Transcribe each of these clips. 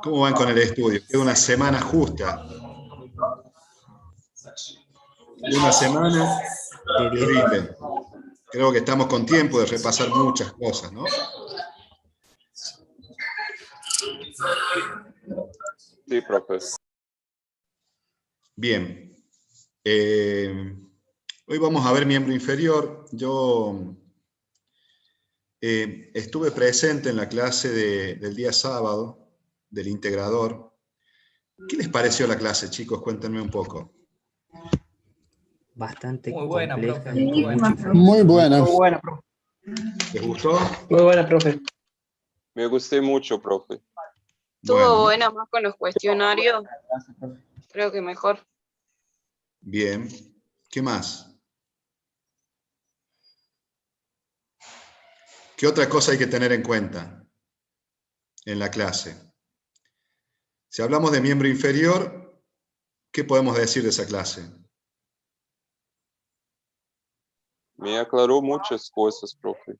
¿Cómo van con el estudio? Queda una semana justa. Una semana De 10. terrible. Creo que estamos con tiempo de repasar muchas cosas, ¿no? Sí, profe. Bien. Hoy vamos a ver miembro inferior. Yo estuve presente en la clase del día sábado, del integrador. ¿Qué les pareció la clase, chicos? Cuéntenme un poco. Bastante Muy buena, compleja profe, y muy buena. mucha información. Muy buena. Muy buena, profe. ¿Les gustó? Muy buena, profe. Me gusté mucho, profe. Estuvo Bueno, buena más con los cuestionarios, Gracias, profe. creo que mejor. bien. ¿Qué más? ¿Qué otra cosa hay que tener en cuenta en la clase? Si hablamos de miembro inferior, ¿qué podemos decir de esa clase? Me aclaró muchas cosas, profe.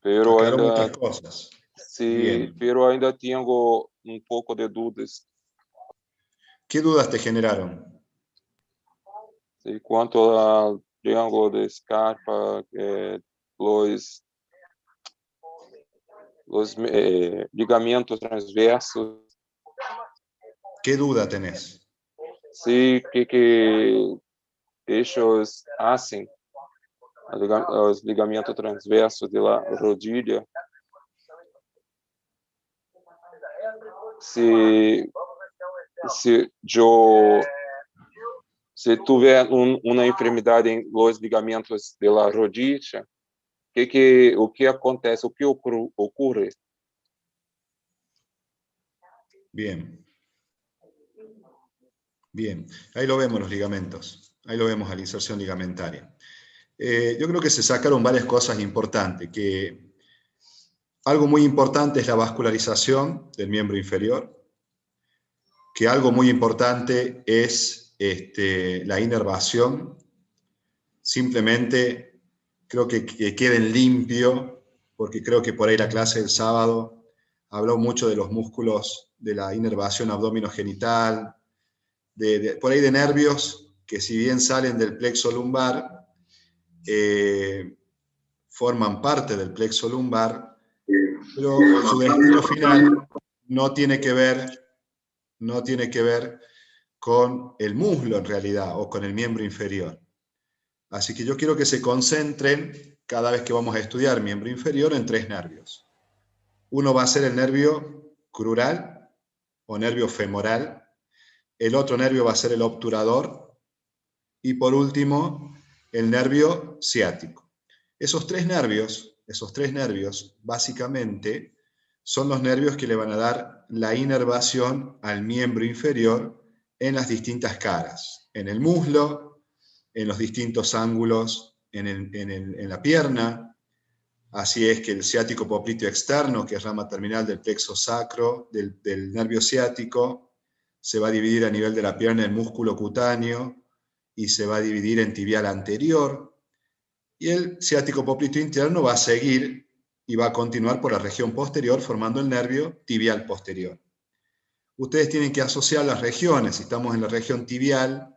Pero Aclaró ainda, muchas cosas. sí, Bien. pero ainda tengo un poco de dudas. ¿Qué dudas te generaron? Sí, cuanto al triángulo de Scarpa, los, los ligamentos transversos, ¿Qué duda tenés? sí, que ellos hacen los ligamentos transversos de la rodilla. Si, si tuver una enfermedad en los ligamentos de la rodilla, o que acontece, o que ocurre? Bien. Bien. Ahí lo vemos los ligamentos. Ahí lo vemos a la inserción ligamentaria. Yo creo que se sacaron varias cosas importantes, que algo muy importante es la vascularización del miembro inferior, que algo muy importante es la inervación. Simplemente creo que queden limpio, porque creo que por ahí la clase del sábado habló mucho de los músculos de la inervación abdominogenital, por ahí de nervios que si bien salen del plexo lumbar, forman parte del plexo lumbar, pero su destino final no tiene que ver con el muslo en realidad, o con el miembro inferior. Así que yo quiero que se concentren cada vez que vamos a estudiar miembro inferior en tres nervios. Uno va a ser el nervio crural o nervio femoral, el otro nervio va a ser el obturador y por último el nervio ciático. Esos tres nervios básicamente son los nervios que le van a dar la inervación al miembro inferior en las distintas caras, en el muslo, en los distintos ángulos en la pierna. Así es que el ciático popliteo externo, que es rama terminal del plexo sacro, del nervio ciático, se va a dividir a nivel de la pierna en músculo cutáneo y se va a dividir en tibial anterior. Y el ciático popliteo interno va a seguir y va a continuar por la región posterior formando el nervio tibial posterior. Ustedes tienen que asociar las regiones. Si estamos en la región tibial,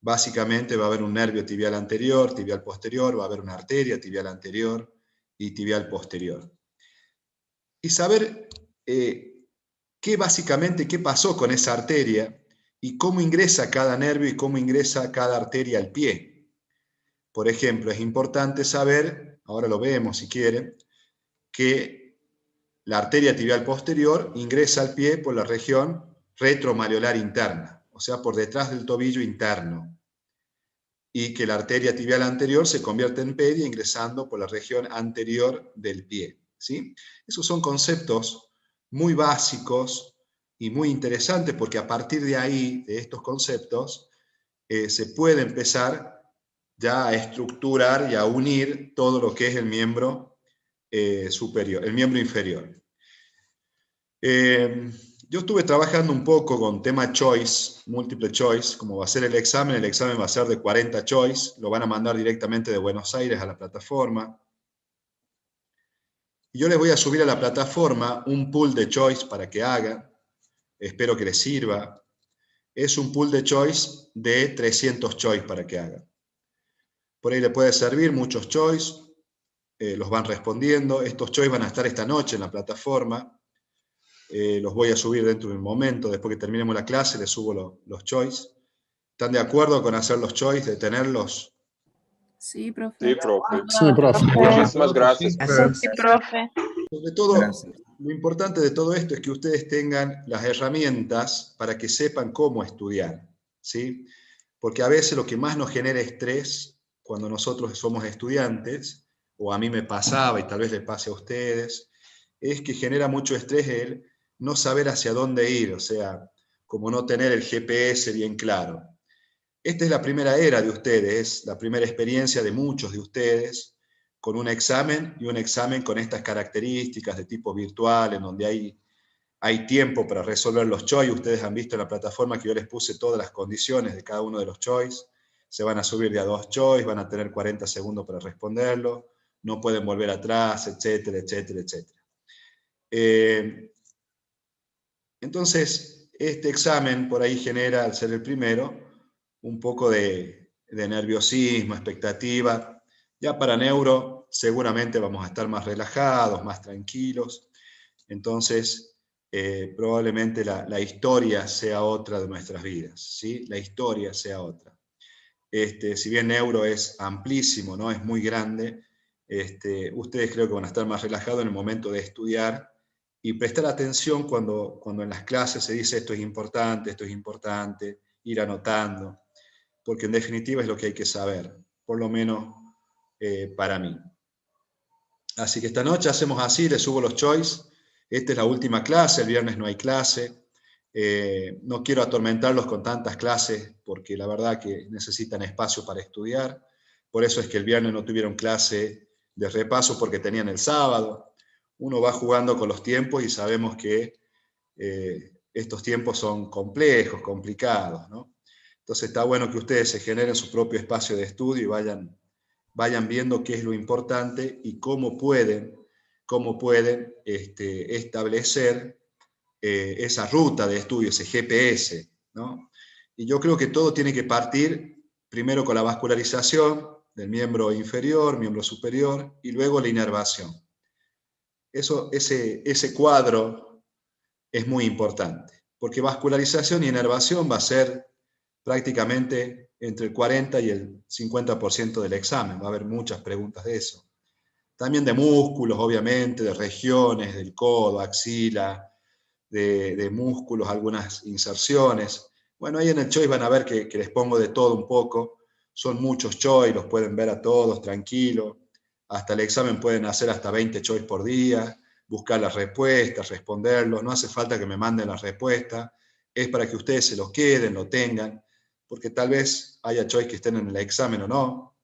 básicamente va a haber un nervio tibial anterior, tibial posterior, va a haber una arteria tibial anterior y tibial posterior. Y saber qué pasó con esa arteria y cómo ingresa cada nervio y cómo ingresa cada arteria al pie. Por ejemplo, es importante saber, ahora lo vemos si quieren, que la arteria tibial posterior ingresa al pie por la región retromalleolar interna, o sea, por detrás del tobillo interno, y que la arteria tibial anterior se convierte en pedia ingresando por la región anterior del pie. ¿Sí? Esos son conceptos muy básicos y muy interesantes porque a partir de ahí, de estos conceptos, se puede empezar ya a estructurar y a unir todo lo que es el miembro superior, el miembro inferior. Yo estuve trabajando un poco con tema choice, múltiple choice, como va a ser el examen va a ser de 40 choice, lo van a mandar directamente de Buenos Aires a la plataforma. Y yo les voy a subir a la plataforma un pool de choice para que hagan. espero que les sirva. Es un pool de choice de 300 choice para que hagan. Por ahí le puede servir muchos choice, los van respondiendo. Estos choice van a estar esta noche en la plataforma. Los voy a subir dentro de un momento, después que terminemos la clase les subo los choice. ¿Están de acuerdo con hacer los choice, de tenerlos? Sí, profe. Sí, profe. Sí, profe. Muchísimas gracias. Sí, profe. Sobre todo, Gracias. lo importante de todo esto es que ustedes tengan las herramientas para que sepan cómo estudiar, ¿sí? Porque a veces lo que más nos genera estrés cuando nosotros somos estudiantes, o a mí me pasaba y tal vez les pase a ustedes, es que genera mucho estrés el no saber hacia dónde ir, o sea, como no tener el GPS bien claro. Esta es la primera era de ustedes, la primera experiencia de muchos de ustedes, con un examen y un examen con estas características de tipo virtual, en donde hay tiempo para resolver los choice. Ustedes han visto en la plataforma que yo les puse todas las condiciones de cada uno de los choice. Se van a subir de a 2 choice, van a tener 40 segundos para responderlo, no pueden volver atrás, etcétera, etcétera, etcétera. Entonces, este examen por ahí genera, al ser el primero, un poco de nerviosismo, expectativa. Ya para neuro seguramente vamos a estar más relajados, más tranquilos. Entonces, probablemente la historia sea otra de nuestras vidas, ¿sí? La historia sea otra. Si bien neuro es amplísimo, ¿no? Es muy grande, ustedes creo que van a estar más relajados en el momento de estudiar y prestar atención cuando en las clases se dice esto es importante, ir anotando, porque en definitiva es lo que hay que saber, por lo menos para mí. Así que esta noche hacemos así, les subo los choice. Esta es la última clase, el viernes no hay clase. No quiero atormentarlos con tantas clases, porque la verdad que necesitan espacio para estudiar. Por eso es que el viernes no tuvieron clase de repaso, porque tenían el sábado. Uno va jugando con los tiempos y sabemos que estos tiempos son complejos, complicados, ¿no? Entonces está bueno que ustedes se generen su propio espacio de estudio y vayan viendo qué es lo importante y cómo pueden establecer esa ruta de estudio, ese GPS, ¿no? Y yo creo que todo tiene que partir primero con la vascularización del miembro inferior, miembro superior, y luego la inervación. Ese cuadro es muy importante, porque vascularización y inervación va a ser prácticamente entre el 40 y el 50% del examen. Va a haber muchas preguntas de eso. También de músculos, obviamente, de regiones, del codo, axila, de músculos, algunas inserciones. Bueno, ahí en el choice van a ver que les pongo de todo un poco. Son muchos choice, los pueden ver a todos, tranquilo. Hasta el examen pueden hacer hasta 20 choice por día, buscar las respuestas, responderlos. No hace falta que me manden las respuestas. Es para que ustedes se los queden, lo tengan, porque tal vez haya choice que estén en el examen o no.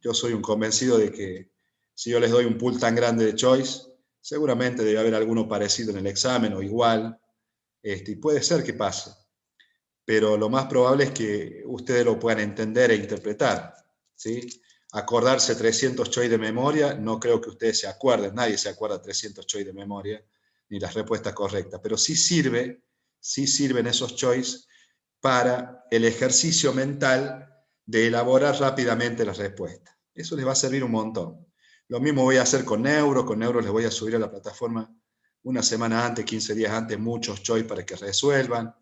Yo soy un convencido de que si yo les doy un pool tan grande de choice, seguramente debe haber alguno parecido en el examen o igual, y puede ser que pase, pero lo más probable es que ustedes lo puedan entender e interpretar, ¿sí? Acordarse 300 choice de memoria, no creo que ustedes se acuerden, nadie se acuerda 300 choice de memoria, ni las respuestas correctas, pero sí sirven esos choice para el ejercicio mental de elaborar rápidamente las respuestas. Eso les va a servir un montón. Lo mismo voy a hacer con neuro les voy a subir a la plataforma una semana antes, 15 días antes, muchos choice para que resuelvan,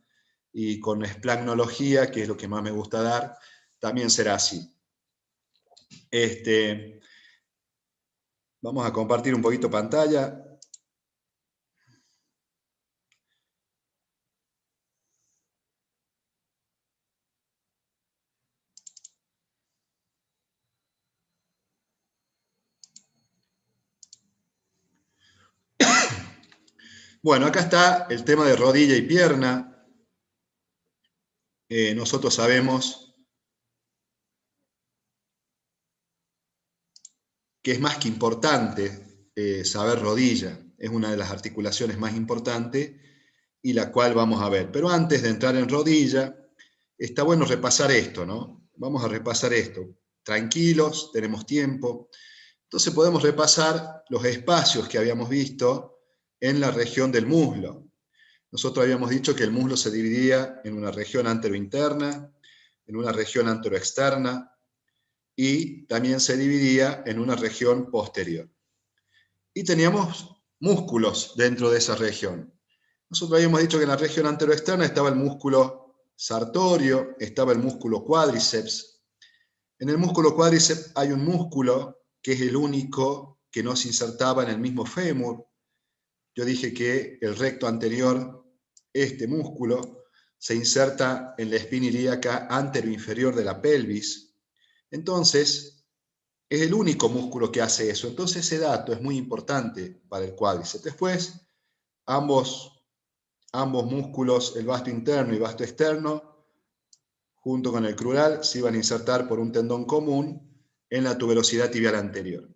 y con esplagnología, que es lo que más me gusta dar, también será así. Vamos a compartir un poquito pantalla. Bueno, acá está el tema de rodilla y pierna. Nosotros sabemos que es más que importante saber rodilla. Es una de las articulaciones más importantes y la cual vamos a ver. Pero antes de entrar en rodilla, está bueno repasar esto, ¿no? Vamos a repasar esto. Tranquilos, tenemos tiempo. Entonces podemos repasar los espacios que habíamos visto en la región del muslo. Nosotros habíamos dicho que el muslo se dividía en una región anterointerna, en una región anteroexterna, y también se dividía en una región posterior. Y teníamos músculos dentro de esa región. Nosotros habíamos dicho que en la región anteroexterna estaba el músculo sartorio, estaba el músculo cuádriceps. En el músculo cuádriceps hay un músculo que es el único que no se insertaba en el mismo fémur. Yo dije que el recto anterior, este músculo, se inserta en la espina ilíaca anteroinferior de la pelvis. Entonces, es el único músculo que hace eso. Entonces, ese dato es muy importante para el cuádriceps. Después, ambos músculos, el vasto interno y vasto externo, junto con el crural, se iban a insertar por un tendón común en la tuberosidad tibial anterior.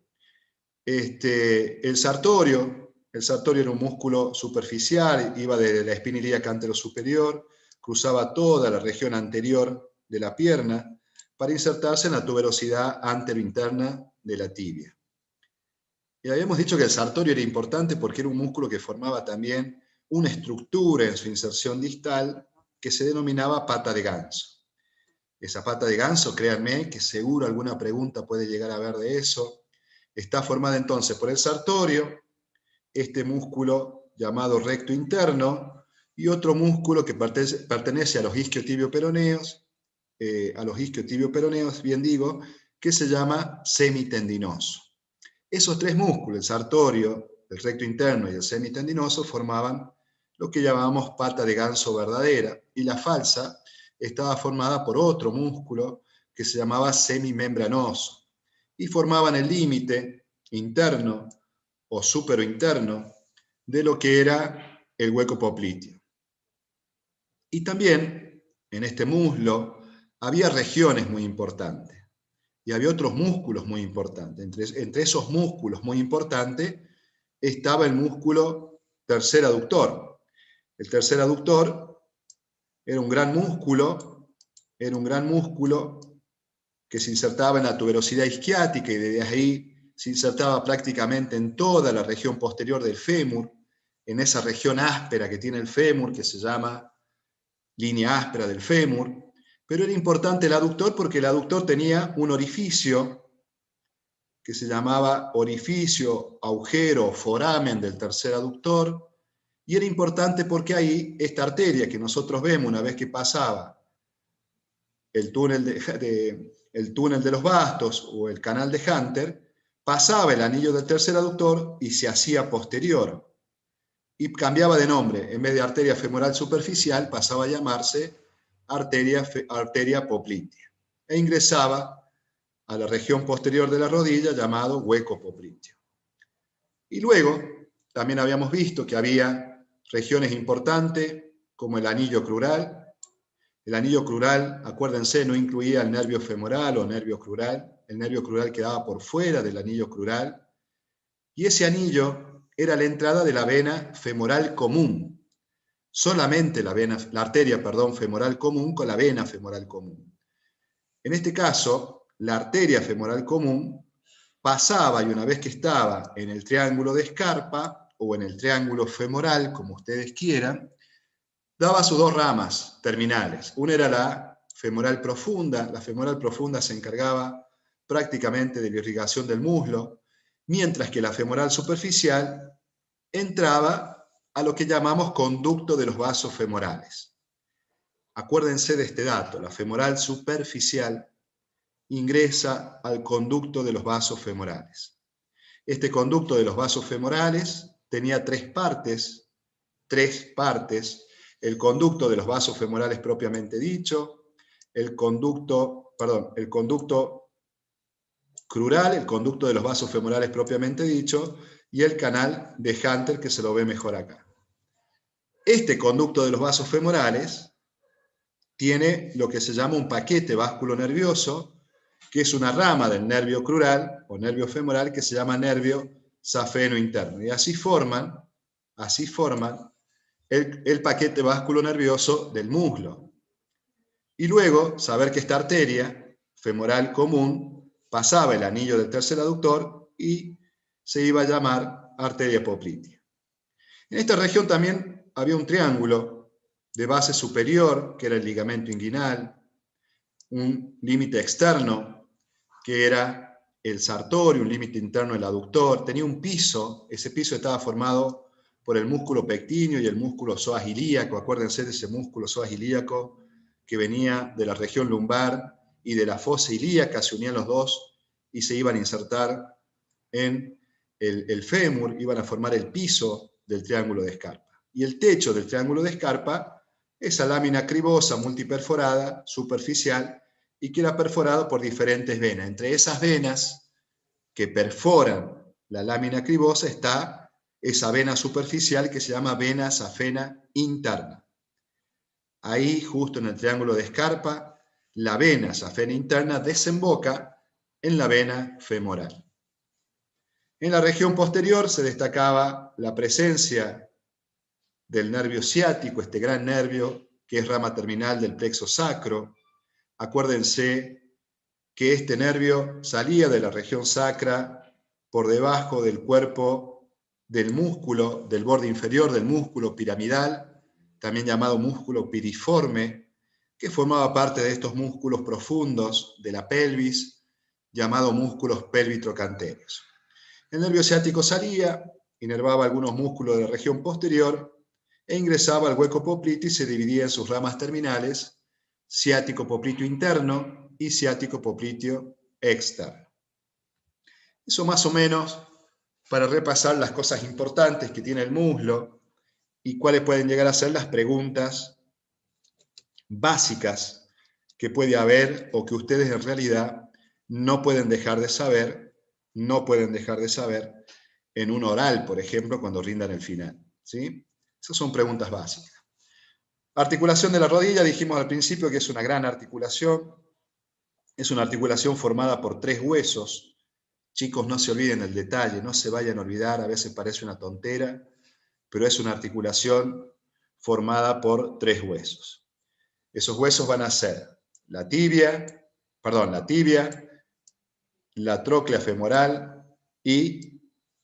El sartorio era un músculo superficial, iba desde la espina ilíaca anterosuperior, cruzaba toda la región anterior de la pierna para insertarse en la tuberosidad anterointerna de la tibia. Y habíamos dicho que el sartorio era importante porque era un músculo que formaba también una estructura en su inserción distal que se denominaba pata de ganso. Esa pata de ganso, créanme, que seguro alguna pregunta puede llegar a haber de eso, está formada entonces por el sartorio, este músculo llamado recto interno, y otro músculo que pertenece a los isquiotibio-peroneos, bien digo, que se llama semitendinoso. Esos tres músculos, el sartorio, el recto interno y el semitendinoso, formaban lo que llamamos pata de ganso verdadera, y la falsa estaba formada por otro músculo que se llamaba semimembranoso, y formaban el límite interno o superointerno de lo que era el hueco popliteo. Y también en este muslo había regiones muy importantes y había otros músculos muy importantes. Entre esos músculos muy importantes estaba el músculo tercer aductor. El tercer aductor era un gran músculo que se insertaba en la tuberosidad isquiática y desde ahí se insertaba prácticamente en toda la región posterior del fémur, en esa región áspera que tiene el fémur, que se llama línea áspera del fémur. Pero era importante el aductor porque el aductor tenía un orificio que se llamaba orificio, agujero, foramen del tercer aductor, y era importante porque ahí esta arteria que nosotros vemos una vez que pasaba el túnel de los bastos o el canal de Hunter, pasaba el anillo del tercer aductor y se hacía posterior. Y cambiaba de nombre. En vez de arteria femoral superficial, pasaba a llamarse arteria poplitea. E ingresaba a la región posterior de la rodilla llamado hueco popliteo. Y luego, también habíamos visto que había regiones importantes como el anillo crural. El anillo crural, acuérdense, no incluía el nervio femoral o nervio crural. El nervio crural quedaba por fuera del anillo crural. Y ese anillo era la entrada de la vena femoral común. Solamente la arteria femoral común con la vena femoral común. En este caso, la arteria femoral común pasaba, y una vez que estaba en el triángulo de Scarpa o en el triángulo femoral, como ustedes quieran, daba sus dos ramas terminales. Una era la femoral profunda. La femoral profunda se encargaba prácticamente de la irrigación del muslo, mientras que la femoral superficial entraba a lo que llamamos conducto de los vasos femorales. Acuérdense de este dato, la femoral superficial ingresa al conducto de los vasos femorales. Este conducto de los vasos femorales tenía tres partes, el conducto de los vasos femorales propiamente dicho, el conducto crural, el conducto de los vasos femorales propiamente dicho, y el canal de Hunter, que se lo ve mejor acá. Este conducto de los vasos femorales tiene lo que se llama un paquete vasculonervioso, que es una rama del nervio crural o nervio femoral que se llama nervio safeno interno. Y así forman el paquete vasculonervioso del muslo. Y luego, saber que esta arteria femoral común pasaba el anillo del tercer aductor y se iba a llamar arteria poplitea. En esta región también había un triángulo de base superior, que era el ligamento inguinal, un límite externo, que era el sartorio, un límite interno el aductor, tenía un piso, ese piso estaba formado por el músculo pectíneo y el músculo psoas ilíaco, acuérdense de ese músculo psoas ilíaco que venía de la región lumbar y de la fosa ilíaca, se unían los dos y se iban a insertar en el fémur, iban a formar el piso del triángulo de Scarpa. Y el techo del triángulo de Scarpa, esa lámina cribosa multiperforada, superficial, y que era perforado por diferentes venas. Entre esas venas que perforan la lámina cribosa está esa vena superficial que se llama vena safena interna. Ahí, justo en el triángulo de Scarpa, la vena safena interna desemboca en la vena femoral. En la región posterior se destacaba la presencia del nervio ciático, este gran nervio que es rama terminal del plexo sacro. Acuérdense que este nervio salía de la región sacra por debajo del cuerpo del músculo, del borde inferior del músculo piramidal, también llamado músculo piriforme, que formaba parte de estos músculos profundos de la pelvis, llamados músculos pelvitrocanteros. El nervio ciático salía, inervaba algunos músculos de la región posterior e ingresaba al hueco popliteo y se dividía en sus ramas terminales, ciático popliteo interno y ciático popliteo externo. Eso más o menos para repasar las cosas importantes que tiene el muslo y cuáles pueden llegar a ser las preguntas básicas que puede haber o que ustedes en realidad no pueden dejar de saber, en un oral, por ejemplo, cuando rindan el final, ¿sí? Esas son preguntas básicas. Articulación de la rodilla, dijimos al principio que es una gran articulación. Es una articulación formada por 3 huesos. Chicos, no se olviden el detalle, no se vayan a olvidar, a veces parece una tontera, pero es una articulación formada por 3 huesos. Esos huesos van a ser la tibia, la tróclea femoral y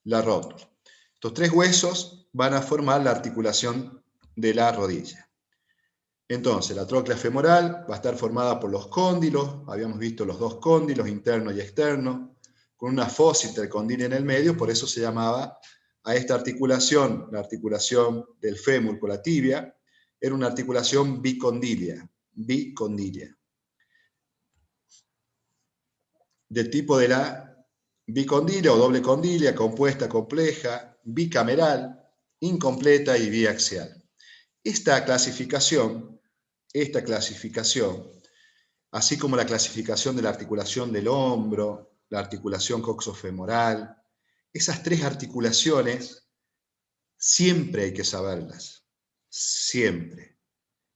la rótula. Estos 3 huesos van a formar la articulación de la rodilla. Entonces, la tróclea femoral va a estar formada por los cóndilos, habíamos visto los 2 cóndilos, interno y externo, con una fosa intercondílea en el medio, por eso se llamaba a esta articulación, la articulación del fémur con la tibia, era una articulación bicondilia, del tipo de la bicondilia o doble condilia, compuesta, compleja, bicameral, incompleta y biaxial. Esta clasificación, así como la clasificación de la articulación del hombro, la articulación coxofemoral, esas 3 articulaciones siempre hay que saberlas, siempre.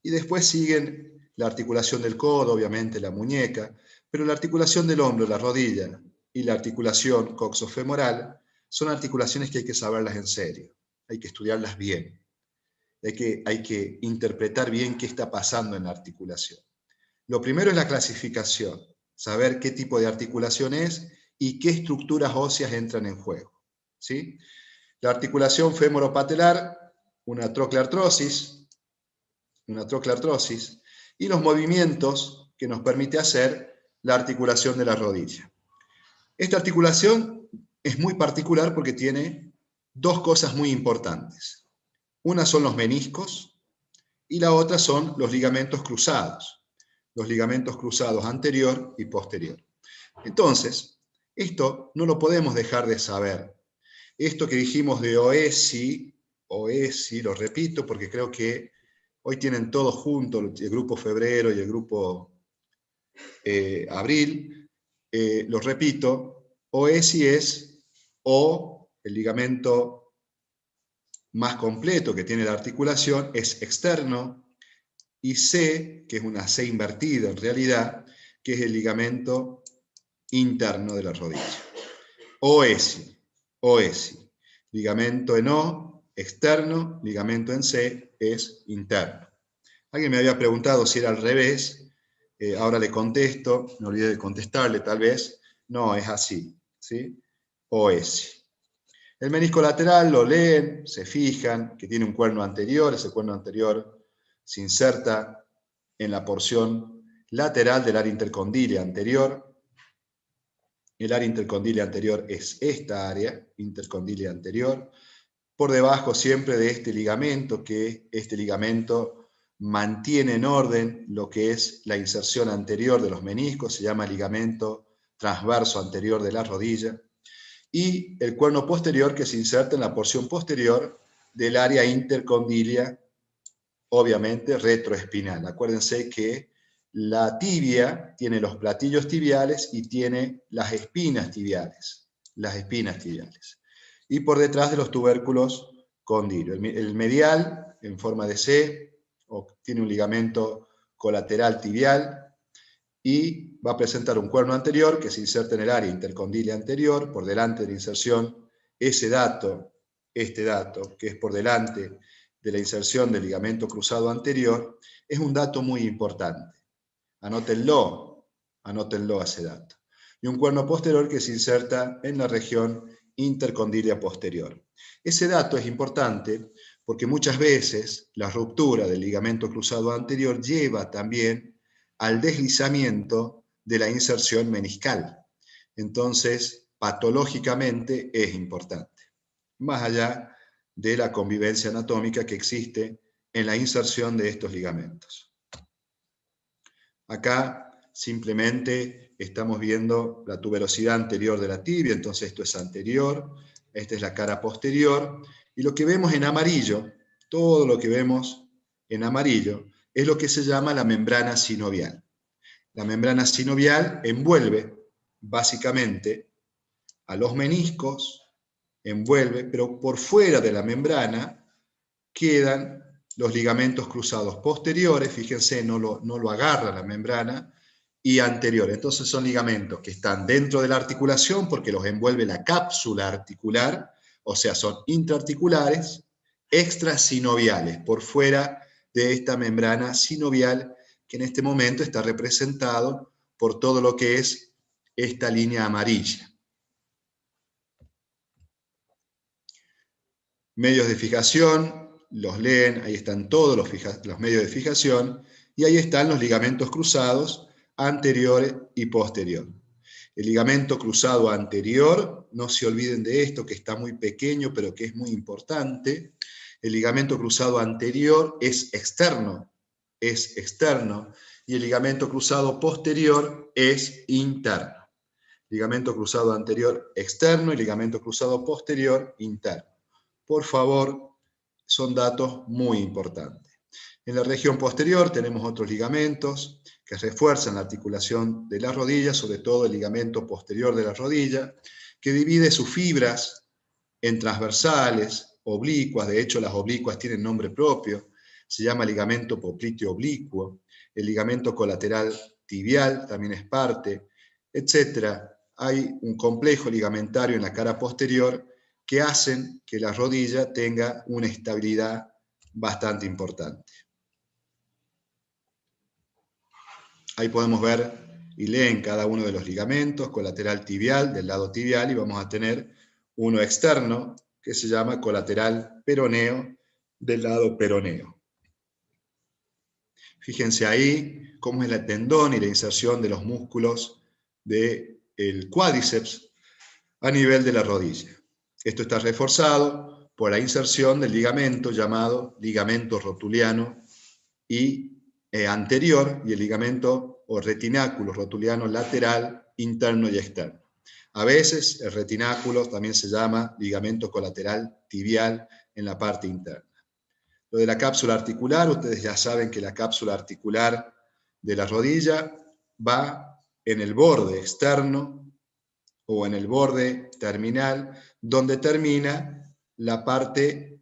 Y después siguen la articulación del codo, obviamente la muñeca, pero la articulación del hombro, la rodilla y la articulación coxofemoral son articulaciones que hay que saberlas en serio, hay que estudiarlas bien. Hay que interpretar bien qué está pasando en la articulación. Lo primero es la clasificación, saber qué tipo de articulación es y qué estructuras óseas entran en juego, ¿sí? La articulación femoropatelar, una trocleartrosis, y los movimientos que nos permite hacer la articulación de la rodilla. Esta articulación es muy particular porque tiene 2 cosas muy importantes. Una son los meniscos y la otra son los ligamentos cruzados anterior y posterior. Entonces, esto no lo podemos dejar de saber. Esto que dijimos de OESI, lo repito porque creo que hoy tienen todos juntos, el grupo febrero y el grupo abril, lo repito, OESI es O, el ligamento más completo que tiene la articulación, es externo, y C, que es una C invertida en realidad, que es el ligamento interno de la rodilla. OESI. Ligamento en O, externo, ligamento en C, es interno. Alguien me había preguntado si era al revés, ahora le contesto, me olvidé de contestarle tal vez, no, es así, ¿sí? OESI. El menisco lateral lo leen, se fijan que tiene un cuerno anterior, ese cuerno anterior se inserta en la porción lateral del área intercondílea anterior. El área intercondílea anterior es esta área, intercondílea anterior, por debajo siempre de este ligamento, que este ligamento mantiene en orden lo que es la inserción anterior de los meniscos, se llama ligamento transverso anterior de la rodilla, y el cuerno posterior que se inserta en la porción posterior del área intercondílea, obviamente retroespinal. Acuérdense que la tibia tiene los platillos tibiales y tiene las espinas tibiales. Y por detrás de los tubérculos condilo. El medial, en forma de C, tiene un ligamento colateral tibial y va a presentar un cuerno anterior que se inserta en el área intercondílea anterior, por delante de la inserción. Este dato, que es por delante de la inserción del ligamento cruzado anterior, es un dato muy importante. Anótenlo ese dato. Y un cuerno posterior que se inserta en la región intercondílea posterior. Ese dato es importante porque muchas veces la ruptura del ligamento cruzado anterior lleva también al deslizamiento de la inserción meniscal. Entonces, patológicamente es importante, más allá de la convivencia anatómica que existe en la inserción de estos ligamentos. Acá simplemente estamos viendo la tuberosidad anterior de la tibia, entonces esto es anterior, esta es la cara posterior, y lo que vemos en amarillo, todo lo que vemos en amarillo, es lo que se llama la membrana sinovial. La membrana sinovial envuelve básicamente a los meniscos, pero por fuera de la membrana quedan los ligamentos cruzados posteriores, fíjense, no lo agarra la membrana, y anteriores. Entonces son ligamentos que están dentro de la articulación porque los envuelve la cápsula articular, o sea, son intraarticulares, extrasinoviales, por fuera de esta membrana sinovial, que en este momento está representado por todo lo que es esta línea amarilla. Medios de fijación, los leen, ahí están todos los medios de fijación, y ahí están los ligamentos cruzados anterior y posterior. El ligamento cruzado anterior, no se olviden de esto, que está muy pequeño, pero que es muy importante. El ligamento cruzado anterior es externo, y el ligamento cruzado posterior es interno. Ligamento cruzado anterior externo y ligamento cruzado posterior interno. Por favor, son datos muy importantes. En la región posterior tenemos otros ligamentos que refuerzan la articulación de la rodilla, sobre todo el ligamento posterior de la rodilla, que divide sus fibras en transversales, oblicuas. De hecho, las oblicuas tienen nombre propio, se llama ligamento popliteo oblicuo. El ligamento colateral tibial también es parte, etc. Hay un complejo ligamentario en la cara posterior que hacen que la rodilla tenga una estabilidad bastante importante. Ahí podemos ver y leen cada uno de los ligamentos, colateral tibial, del lado tibial, y vamos a tener uno externo que se llama colateral peroneo, del lado peroneo. Fíjense ahí cómo es la tendón y la inserción de los músculos del cuádriceps a nivel de la rodilla. Esto está reforzado por la inserción del ligamento llamado ligamento rotuliano y anterior, y el ligamento o retináculo rotuliano lateral, interno y externo. A veces el retináculo también se llama ligamento colateral tibial en la parte interna. Lo de la cápsula articular, ustedes ya saben que la cápsula articular de la rodilla va en el borde externo o en el borde terminal, donde termina la parte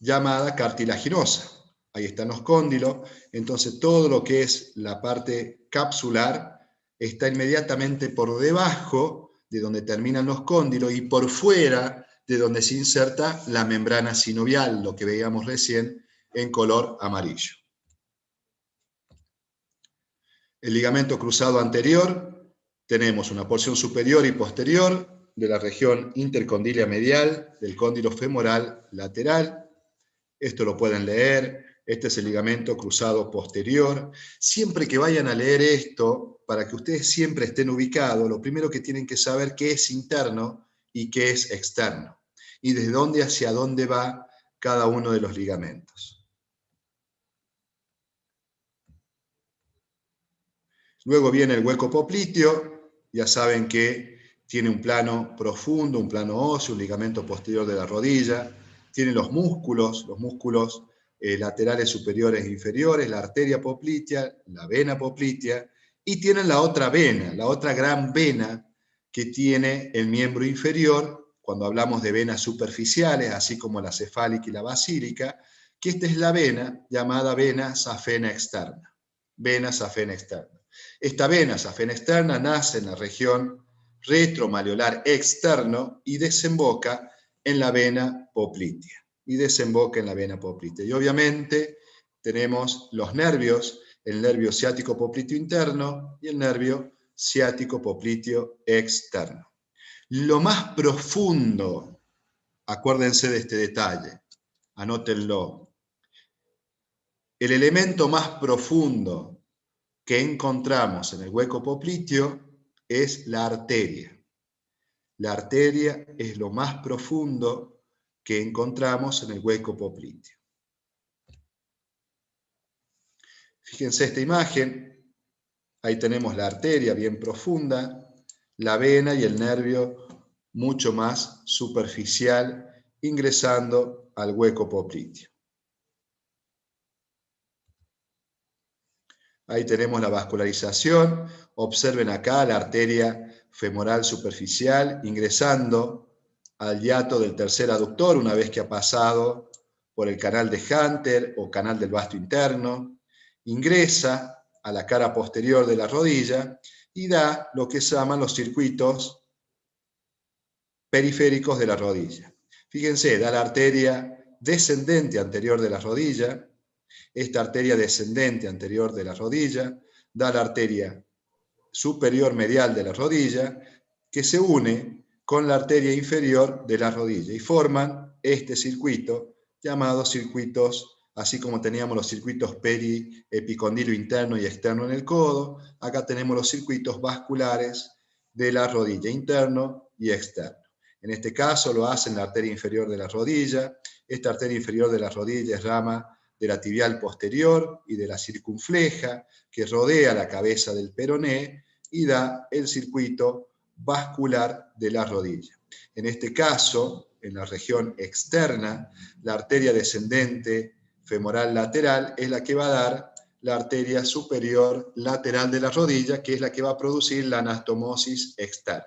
llamada cartilaginosa. Ahí están los cóndilos, entonces todo lo que es la parte capsular está inmediatamente por debajo de donde terminan los cóndilos y por fuera de donde se inserta la membrana sinovial, lo que veíamos recién en color amarillo. El ligamento cruzado anterior, tenemos una porción superior y posterior, de la región intercondilia medial, del cóndilo femoral lateral. Esto lo pueden leer. Este es el ligamento cruzado posterior. Siempre que vayan a leer esto, para que ustedes siempre estén ubicados, lo primero que tienen que saber qué es interno y qué es externo, y desde dónde hacia dónde va cada uno de los ligamentos. Luego viene el hueco popliteo. Ya saben que tiene un plano profundo, un plano óseo, un ligamento posterior de la rodilla. Tiene los músculos laterales superiores e inferiores, la arteria poplitea, la vena poplitea, y tienen la otra vena, la otra gran vena que tiene el miembro inferior, cuando hablamos de venas superficiales, así como la cefálica y la basílica, que esta es la vena llamada vena safena externa. Vena safena externa. Esta vena safena externa nace en la región retromalleolar externo y desemboca en la vena poplitea. Y obviamente tenemos los nervios, el nervio ciático popliteo interno y el nervio ciático popliteo externo. Lo más profundo, acuérdense de este detalle, anótenlo. El elemento más profundo que encontramos en el hueco popliteo es la arteria. La arteria es lo más profundo que encontramos en el hueco popliteo. Fíjense esta imagen. Ahí tenemos la arteria bien profunda, la vena y el nervio mucho más superficial ingresando al hueco popliteo. Ahí tenemos la vascularización. Observen acá la arteria femoral superficial ingresando al hiato del tercer aductor una vez que ha pasado por el canal de Hunter o canal del vasto interno. Ingresa a la cara posterior de la rodilla y da lo que se llaman los circuitos periféricos de la rodilla. Fíjense, da la arteria descendente anterior de la rodilla. Esta arteria descendente anterior de la rodilla da la arteria superior medial de la rodilla, que se une con la arteria inferior de la rodilla y forman este circuito llamado circuitos, así como teníamos los circuitos periepicondilo interno y externo en el codo, acá tenemos los circuitos vasculares de la rodilla, interno y externo. En este caso lo hacen la arteria inferior de la rodilla. Esta arteria inferior de la rodilla es rama de la tibial posterior y de la circunfleja, que rodea la cabeza del peroné y da el circuito vascular de la rodilla. En este caso, en la región externa, la arteria descendente femoral lateral es la que va a dar la arteria superior lateral de la rodilla, que es la que va a producir la anastomosis externa.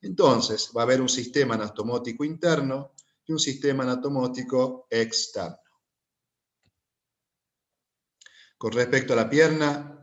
Entonces, va a haber un sistema anastomótico interno y un sistema anatomótico externo. Con respecto a la pierna,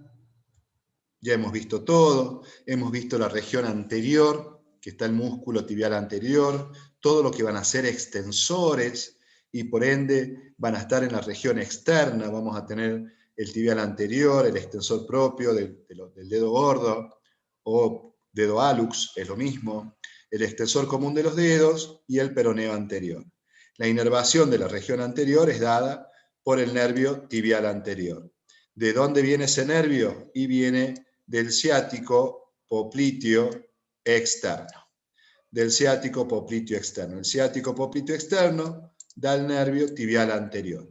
ya hemos visto todo, hemos visto la región anterior, que está el músculo tibial anterior, todo lo que van a ser extensores y por ende van a estar en la región externa. Vamos a tener el tibial anterior, el extensor propio del dedo gordo o dedo hallux, es lo mismo, el extensor común de los dedos y el peroneo anterior. La inervación de la región anterior es dada por el nervio tibial anterior. ¿De dónde viene ese nervio? Y viene del ciático popliteo externo. Del ciático popliteo externo. El ciático popliteo externo da el nervio tibial anterior.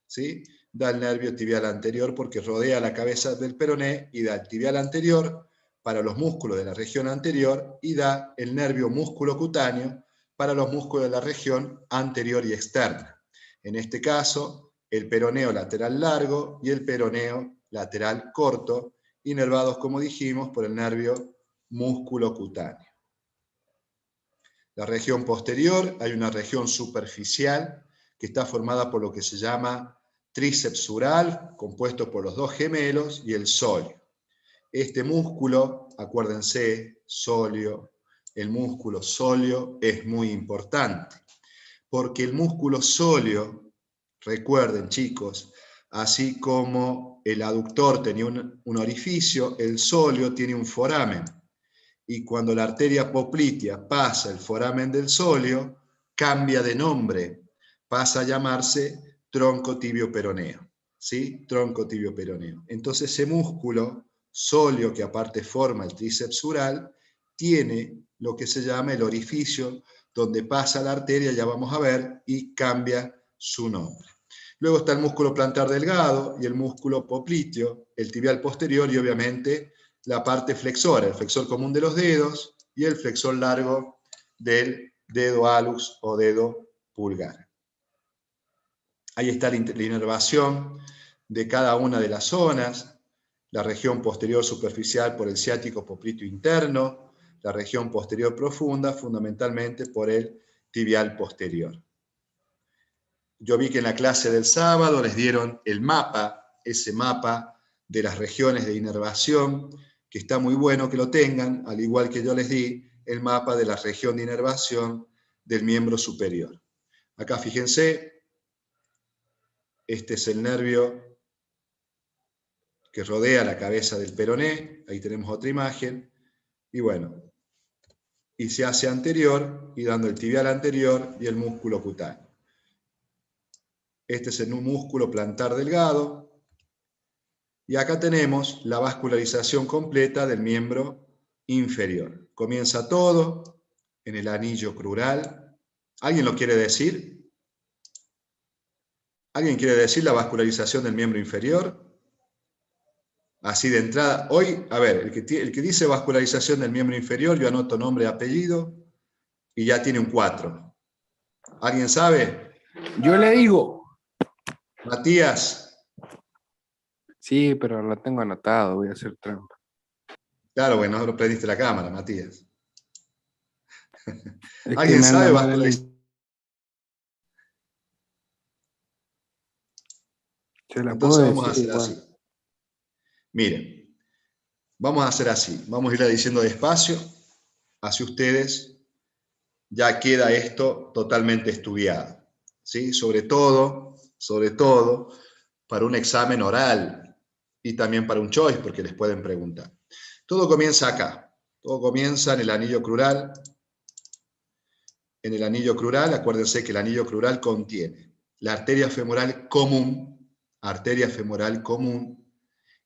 ¿Sí? Da el nervio tibial anterior porque rodea la cabeza del peroné y da el tibial anterior para los músculos de la región anterior y da el nervio músculo cutáneo para los músculos de la región anterior y externa. En este caso, el peroneo lateral largo y el peroneo lateral corto, inervados, como dijimos, por el nervio músculo cutáneo. La región posterior, hay una región superficial que está formada por lo que se llama tríceps sural, compuesto por los dos gemelos y el sóleo. Este músculo, acuérdense, sóleo, el músculo sóleo es muy importante, porque el músculo sóleo, recuerden chicos, así como el aductor tenía un orificio, el sóleo tiene un foramen. y cuando la arteria poplitea pasa el foramen del sóleo, cambia de nombre, pasa a llamarse tronco tibio peroneo. ¿Sí? Tronco tibio peroneo. Entonces ese músculo sóleo que aparte forma el tríceps sural, tiene lo que se llama el orificio donde pasa la arteria, ya vamos a ver, y cambia su nombre. Luego está el músculo plantar delgado y el músculo popliteo, el tibial posterior y obviamente la parte flexora, el flexor común de los dedos y el flexor largo del dedo hallux o dedo pulgar. Ahí está la inervación de cada una de las zonas, la región posterior superficial por el ciático popliteo interno, la región posterior profunda fundamentalmente por el tibial posterior. Yo vi que en la clase del sábado les dieron el mapa, ese mapa de las regiones de inervación, que está muy bueno que lo tengan, al igual que yo les di el mapa de la región de inervación del miembro superior. Acá fíjense, este es el nervio que rodea la cabeza del peroné, ahí tenemos otra imagen, y bueno, y se hace anterior, y dando el tibial anterior y el músculo cutáneo. Este es el músculo plantar delgado, y acá tenemos la vascularización completa del miembro inferior. Comienza todo en el anillo crural. ¿Alguien lo quiere decir? ¿Alguien quiere decir la vascularización del miembro inferior? Así de entrada, hoy, a ver, el que dice vascularización del miembro inferior, yo anoto nombre y apellido, y ya tiene un 4. ¿Alguien sabe? Yo le digo. Matías. Sí, pero lo tengo anotado, voy a hacer trampa. Claro, bueno, no prendiste la cámara, Matías. Es ¿Alguien sabe vascularización? Se la Entonces puedo vamos a decir hacer igual. así. Miren, vamos a hacer así. Vamos a irla diciendo despacio, así ustedes ya queda esto totalmente estudiado. ¿Sí? Sobre todo, para un examen oral y también para un choice, porque les pueden preguntar. Todo comienza acá. Todo comienza en el anillo crural. En el anillo crural, acuérdense que el anillo crural contiene la arteria femoral común,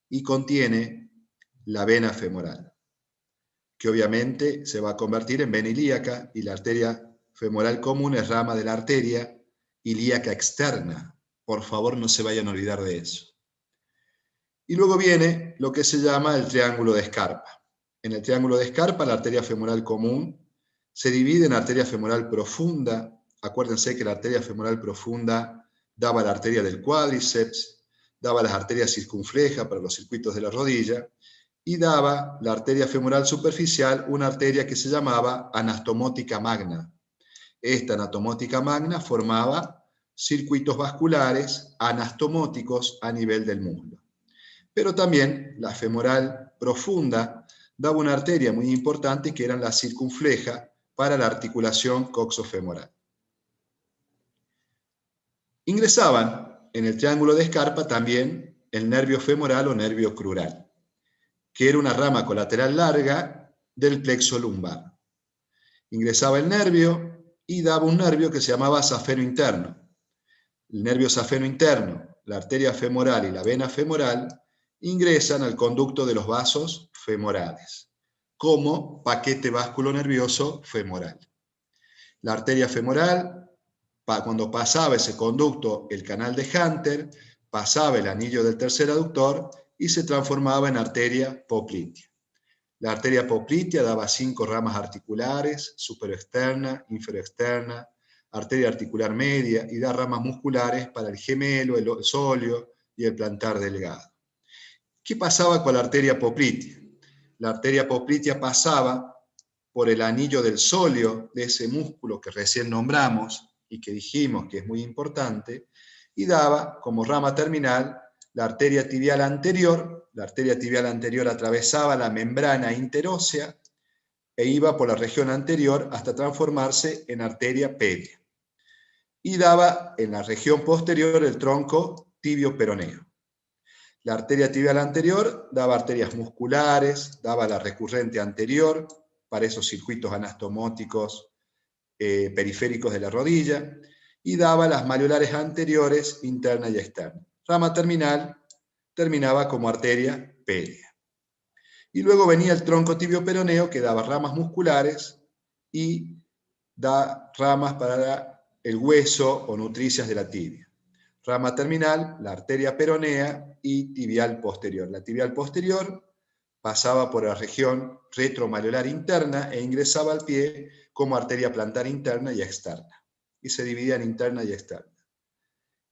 y contiene la vena femoral, que obviamente se va a convertir en vena ilíaca, y la arteria femoral común es rama de la arteria ilíaca externa. Por favor, no se vayan a olvidar de eso. Y luego viene lo que se llama el triángulo de Scarpa. En el triángulo de Scarpa, la arteria femoral común se divide en arteria femoral profunda. Acuérdense que la arteria femoral profunda daba la arteria del cuádriceps, daba las arterias circunflejas para los circuitos de la rodilla, y daba la arteria femoral superficial, una arteria que se llamaba anastomótica magna. Esta anatomótica magna formaba circuitos vasculares anastomóticos a nivel del muslo. Pero también la femoral profunda daba una arteria muy importante que era la circunfleja para la articulación coxofemoral. Ingresaban en el triángulo de Scarpa también el nervio femoral o nervio crural, que era una rama colateral larga del plexo lumbar. Ingresaba el nervio y daba un nervio que se llamaba safeno interno. El nervio safeno interno, la arteria femoral y la vena femoral ingresan al conducto de los vasos femorales, como paquete vasculonervioso femoral. La arteria femoral, cuando pasaba ese conducto, el canal de Hunter, pasaba el anillo del tercer aductor y se transformaba en arteria poplitea. La arteria poplitea daba 5 ramas articulares, superoexterna, inferoexterna, arteria articular media, y da ramas musculares para el gemelo, el sóleo y el plantar delgado. ¿Qué pasaba con la arteria poplitea? La arteria poplitea pasaba por el anillo del sóleo, de ese músculo que recién nombramos y que dijimos que es muy importante, y daba como rama terminal la arteria tibial anterior. La arteria tibial anterior atravesaba la membrana interósea e iba por la región anterior hasta transformarse en arteria pérea. Y daba en la región posterior el tronco tibio peroneo. La arteria tibial anterior daba arterias musculares, daba la recurrente anterior, para esos circuitos anastomóticos periféricos de la rodilla, y daba las malleolares anteriores, interna y externa. Rama terminal terminaba como arteria pérea. Y luego venía el tronco tibio-peroneo, que daba ramas musculares y da ramas para el hueso o nutricias de la tibia. Rama terminal, la arteria peronea y tibial posterior. La tibial posterior pasaba por la región retromalleolar interna e ingresaba al pie como arteria plantar interna y externa. Y se dividía en interna y externa.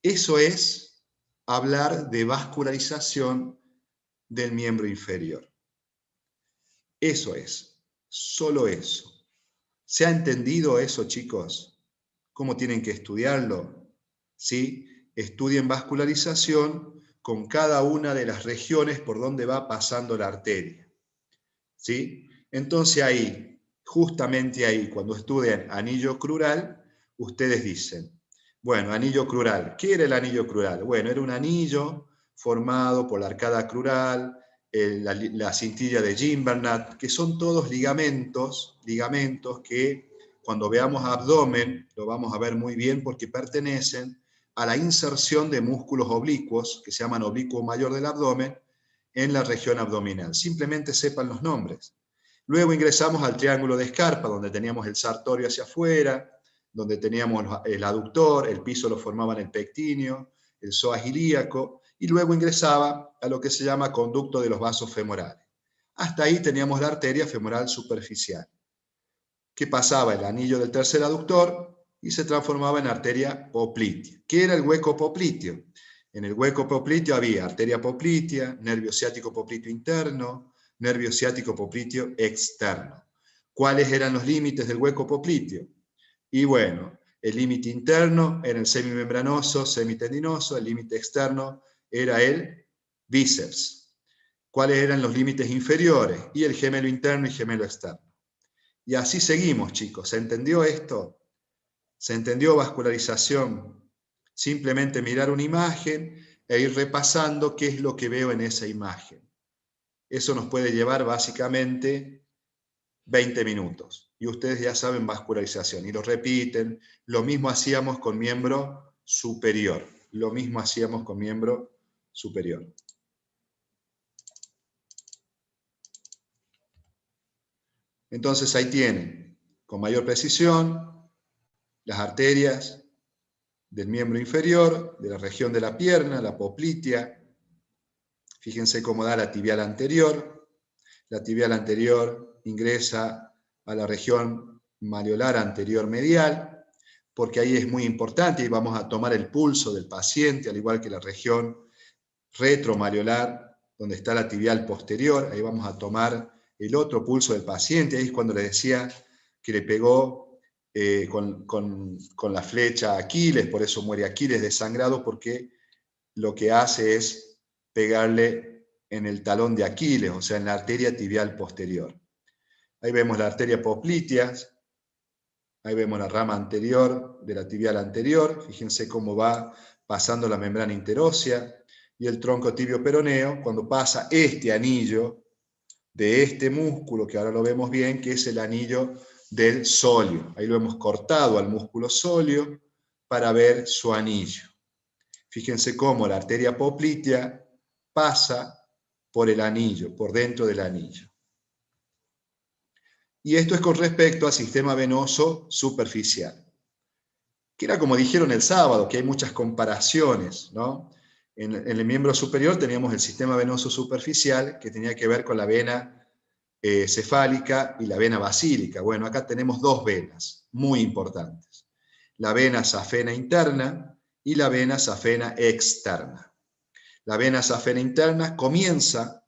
Eso es hablar de vascularización del miembro inferior. Eso es, solo eso. ¿Se ha entendido eso, chicos? ¿Cómo tienen que estudiarlo? ¿Sí? Estudien vascularización con cada una de las regiones por donde va pasando la arteria. ¿Sí? Entonces ahí, justamente ahí, cuando estudian anillo crural, ustedes dicen, bueno, anillo crural, ¿qué era el anillo crural? Bueno, era un anillo formado por la arcada crural, la cintilla de Gimbernat, que son todos ligamentos que cuando veamos abdomen lo vamos a ver muy bien porque pertenecen a la inserción de músculos oblicuos, que se llaman oblicuo mayor del abdomen, en la región abdominal. Simplemente sepan los nombres. Luego ingresamos al triángulo de Scarpa, donde teníamos el sartorio hacia afuera, donde teníamos el aductor, el piso lo formaban el pectíneo, el psoas ilíaco, y luego ingresaba a lo que se llama conducto de los vasos femorales. Hasta ahí teníamos la arteria femoral superficial, que pasaba el anillo del tercer aductor y se transformaba en arteria poplitea. ¿Qué era el hueco popliteo? En el hueco popliteo había arteria poplitea, nervio ciático popliteo interno, nervio ciático popliteo externo. ¿Cuáles eran los límites del hueco popliteo? Y bueno, el límite interno era el semimembranoso, semitendinoso, el límite externo era el bíceps. ¿Cuáles eran los límites inferiores? Y el gemelo interno y gemelo externo. Y así seguimos, chicos. ¿Se entendió esto? ¿Se entendió vascularización? Simplemente mirar una imagen e ir repasando qué es lo que veo en esa imagen. Eso nos puede llevar básicamente 20 minutos. Y ustedes ya saben vascularización. Y lo repiten. Lo mismo hacíamos con miembro superior. Lo mismo hacíamos con miembro superior. Entonces ahí tienen, con mayor precisión, las arterias del miembro inferior, de la región de la pierna, la poplitea. Fíjense cómo da la tibial anterior. La tibial anterior ingresa a la región malleolar anterior medial, porque ahí es muy importante y vamos a tomar el pulso del paciente, al igual que la región retromalleolar, donde está la tibial posterior. Ahí vamos a tomar el otro pulso del paciente. Ahí es cuando le decía que le pegó con la flecha a Aquiles, por eso muere Aquiles desangrado, porque lo que hace es pegarle en el talón de Aquiles, o sea, en la arteria tibial posterior. Ahí vemos la arteria poplitea, ahí vemos la rama anterior de la tibial anterior, fíjense cómo va pasando la membrana interósea, y el tronco tibio peroneo, cuando pasa este anillo de este músculo, que ahora lo vemos bien, que es el anillo del sóleo. Ahí lo hemos cortado al músculo sóleo para ver su anillo. Fíjense cómo la arteria poplitea pasa por el anillo, por dentro del anillo. Y esto es con respecto al sistema venoso superficial. Que era como dijeron el sábado, que hay muchas comparaciones, ¿no? En el miembro superior teníamos el sistema venoso superficial, que tenía que ver con la vena cefálica y la vena basílica. Bueno, acá tenemos dos venas muy importantes. La vena safena interna y la vena safena externa. La vena safena interna comienza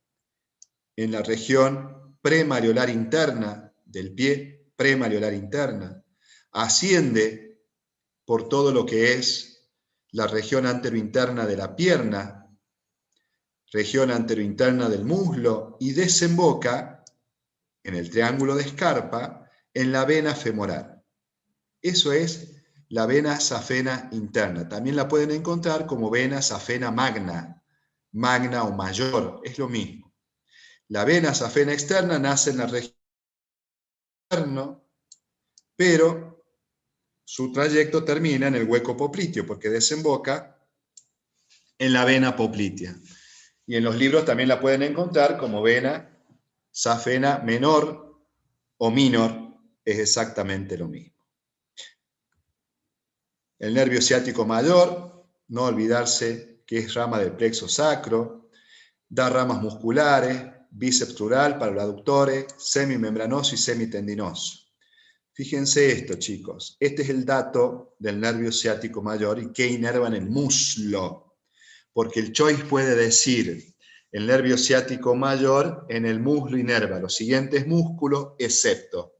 en la región premalleolar interna del pie, premalleolar interna, asciende por todo lo que es la región anterointerna de la pierna, región anterointerna del muslo, y desemboca en el triángulo de Scarpa en la vena femoral. Eso es la vena safena interna. También la pueden encontrar como vena safena magna, magna o mayor, es lo mismo. La vena safena externa nace en la región externo, pero su trayecto termina en el hueco popliteo, porque desemboca en la vena poplitea. Y en los libros también la pueden encontrar como vena safena menor o minor, es exactamente lo mismo. El nervio ciático mayor, no olvidarse que es rama del plexo sacro, da ramas musculares, bíceps crural para los aductores, semimembranoso y semitendinoso. Fíjense esto, chicos, este es el dato del nervio ciático mayor y que inerva en el muslo, porque el choice puede decir el nervio ciático mayor en el muslo inerva los siguientes músculos, excepto.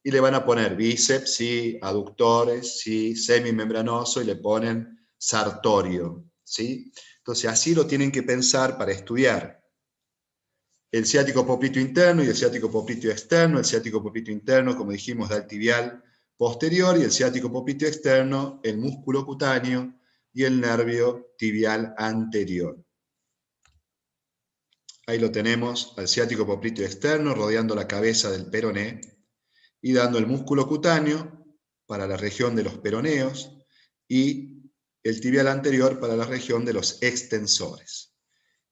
Y le van a poner bíceps, sí, aductores, sí, semimembranoso, y le ponen sartorio, ¿sí? Entonces, así lo tienen que pensar para estudiar. El ciático popliteo interno y el ciático popliteo externo. El ciático popliteo interno, como dijimos, da el tibial posterior, y el ciático popliteo externo, el músculo cutáneo y el nervio tibial anterior. Ahí lo tenemos, al ciático popliteo externo rodeando la cabeza del peroné y dando el músculo cutáneo para la región de los peroneos y el tibial anterior para la región de los extensores.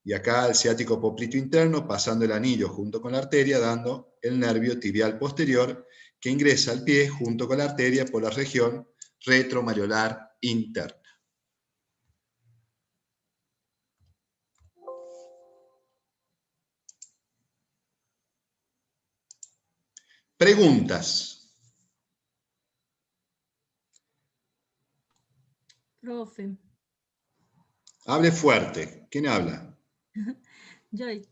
Y acá el ciático popliteo interno pasando el anillo junto con la arteria, dando el nervio tibial posterior que ingresa al pie junto con la arteria por la región retromalleolar interna. Preguntas. Profe, Hable fuerte. ¿Quién habla? Joy.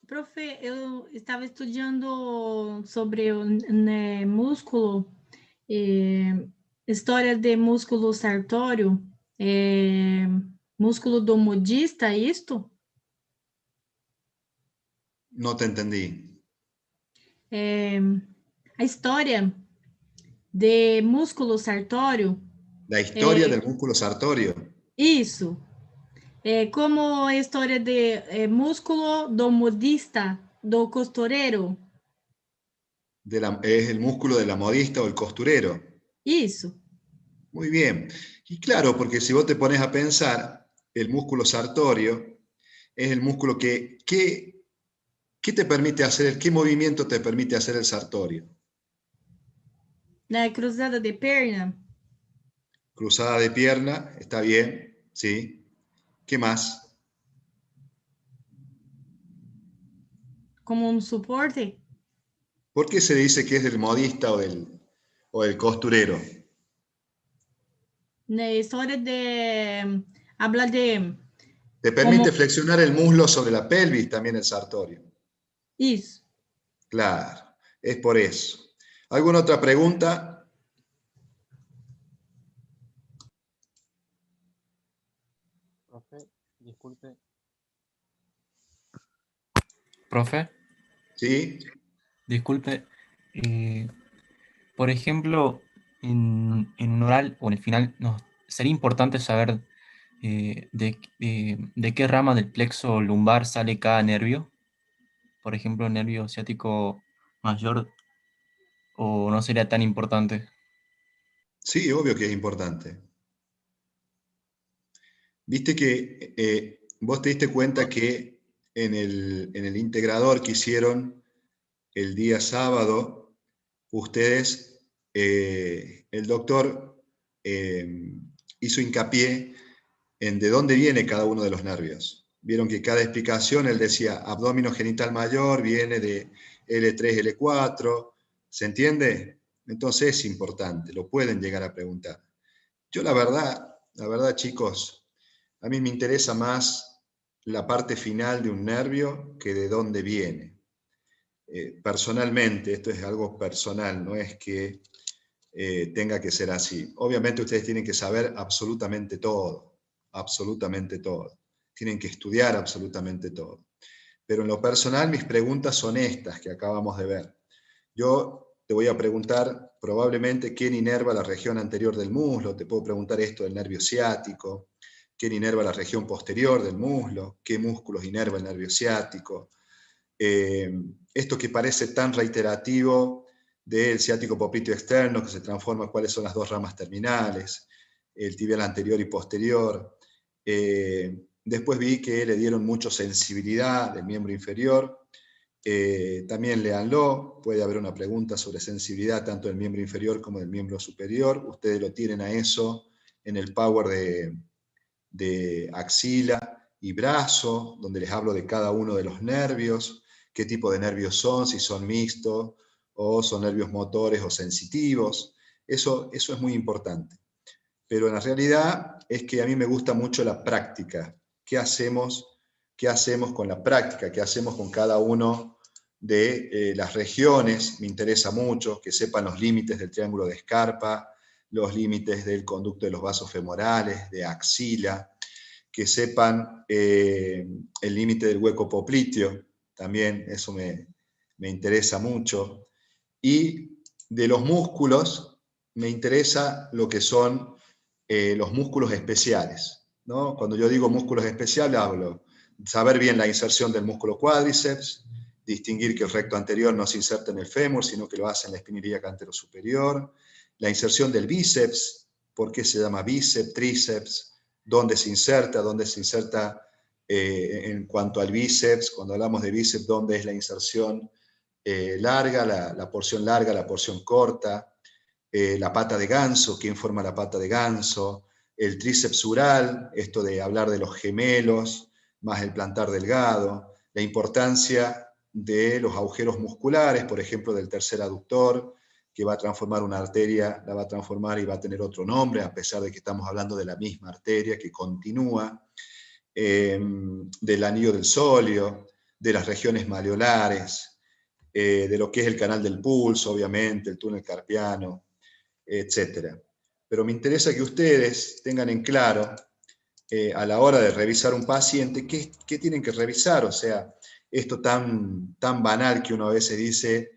Profe, eu estava estudando sobre o músculo, história de músculo sartório, músculo do modista, é isto? No te entendí. A história de músculo sartório. La historia del músculo sartorio. Isso. Como a história de músculo do modista, do costureiro. Es el músculo de la modista o el costurero. Isso. Muy bien. Y claro, porque si vos te pones a pensar, el músculo sartorio es el músculo que ¿qué te permite hacer? ¿Qué movimiento te permite hacer el sartorio? Na cruzada de perna. Cruzada de pierna, está bien, ¿sí? ¿Qué más? Como un soporte. ¿Por qué se dice que es del modista o del costurero? Na história de... habla de... Te permite como... flexionar el muslo sobre la pelvis también el sartorio. Isso. Claro, es por eso. ¿Alguna otra pregunta? Profe, disculpe. Profe, ¿Sí? disculpe. Por ejemplo, en un oral o en el final, sería importante saber de qué rama del plexo lumbar sale cada nervio. Por ejemplo, el nervio ciático mayor, o no sería tan importante. Sí, obvio que es importante. Viste que vos te diste cuenta que en el integrador que hicieron el día sábado, ustedes, el doctor hizo hincapié en de dónde viene cada uno de los nervios. Vieron que cada explicación, él decía, abdómeno genital mayor viene de L3, L4, ¿se entiende? Entonces es importante, lo pueden llegar a preguntar. Yo la verdad, chicos, a mí me interesa más la parte final de un nervio que de dónde viene. Personalmente, esto es algo personal, no es que tenga que ser así. Obviamente ustedes tienen que saber absolutamente todo, tienen que estudiar absolutamente todo. Pero en lo personal mis preguntas son estas que acabamos de ver. Yo te voy a preguntar probablemente quién inerva la región anterior del muslo, te puedo preguntar esto del nervio ciático, quién inerva la región posterior del muslo, qué músculos inerva el nervio ciático, esto que parece tan reiterativo del ciático popliteo externo, que se transforma, cuáles son las dos ramas terminales, el tibial anterior y posterior. Después vi que le dieron mucho sensibilidad del miembro inferior. También léanlo, puede haber una pregunta sobre sensibilidad tanto del miembro inferior como del miembro superior. Ustedes lo tienen a eso en el Power de axila y brazo, donde les hablo de cada uno de los nervios, qué tipo de nervios son, si son mixtos o son nervios motores o sensitivos. Eso es muy importante. Pero en la realidad es que a mí me gusta mucho la práctica. ¿Qué hacemos con la práctica? ¿Qué hacemos con cada uno de las regiones? Me interesa mucho que sepan los límites del triángulo de Scarpa, los límites del conducto de los vasos femorales, de axila, que sepan el límite del hueco popliteo, también eso me interesa mucho. Y de los músculos, me interesa lo que son los músculos especiales, ¿no? Cuando yo digo músculos especiales, hablo saber bien la inserción del músculo cuádriceps, distinguir que el recto anterior no se inserta en el fémur, sino que lo hace en la espina ilíaca anterosuperior, la inserción del bíceps, por qué se llama bíceps, tríceps, dónde se inserta en cuanto al bíceps, cuando hablamos de bíceps, dónde es la inserción larga, la porción larga, la porción corta, la pata de ganso, quién forma la pata de ganso, el tríceps ural, esto de hablar de los gemelos, más el plantar delgado, la importancia de los agujeros musculares, por ejemplo, del tercer aductor, que va a transformar una arteria, la va a transformar y va a tener otro nombre, a pesar de que estamos hablando de la misma arteria que continúa, del anillo del sóleo, de las regiones maleolares, de lo que es el canal del pulso, obviamente, el túnel carpiano, etc. Pero me interesa que ustedes tengan en claro, a la hora de revisar un paciente, qué tienen que revisar. O sea, esto tan banal que uno a veces dice,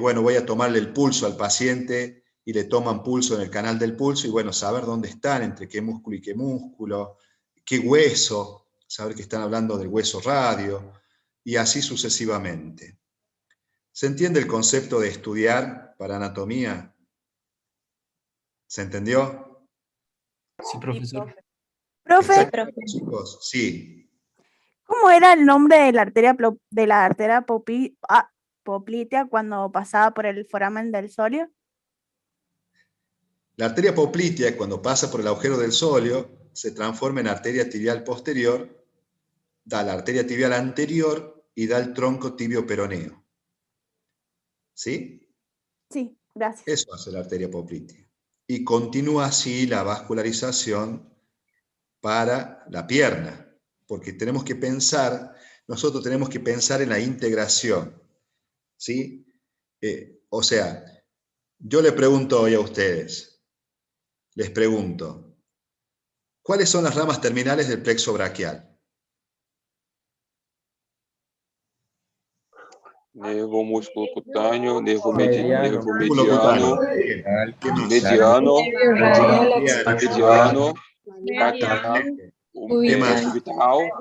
bueno, voy a tomarle el pulso al paciente y le toman pulso en el canal del pulso y bueno, saber dónde están, entre qué músculo y qué músculo, qué hueso, saber que están hablando del hueso radio y así sucesivamente. ¿Se entiende el concepto de estudiar para anatomía? ¿Se entendió? Sí, profesor. Profe, Exacto, chicos, sí. ¿cómo era el nombre de la arteria poplitea cuando pasaba por el foramen del sóleo? La arteria poplitea, cuando pasa por el agujero del sóleo, se transforma en arteria tibial posterior, da la arteria tibial anterior y da el tronco tibio peroneo. ¿Sí? Sí, gracias. Eso hace la arteria poplitea. Y continúa así la vascularización para la pierna, porque tenemos que pensar, nosotros tenemos que pensar en la integración, ¿sí? O sea, yo le pregunto hoy a ustedes, les pregunto, ¿cuáles son las ramas terminales del plexo braquial? Nervo músculo cutáneo, nervo Mediano. Músculo cutáneo. Bien. ¿Qué más? mediano, Mediano. ¿Qué más?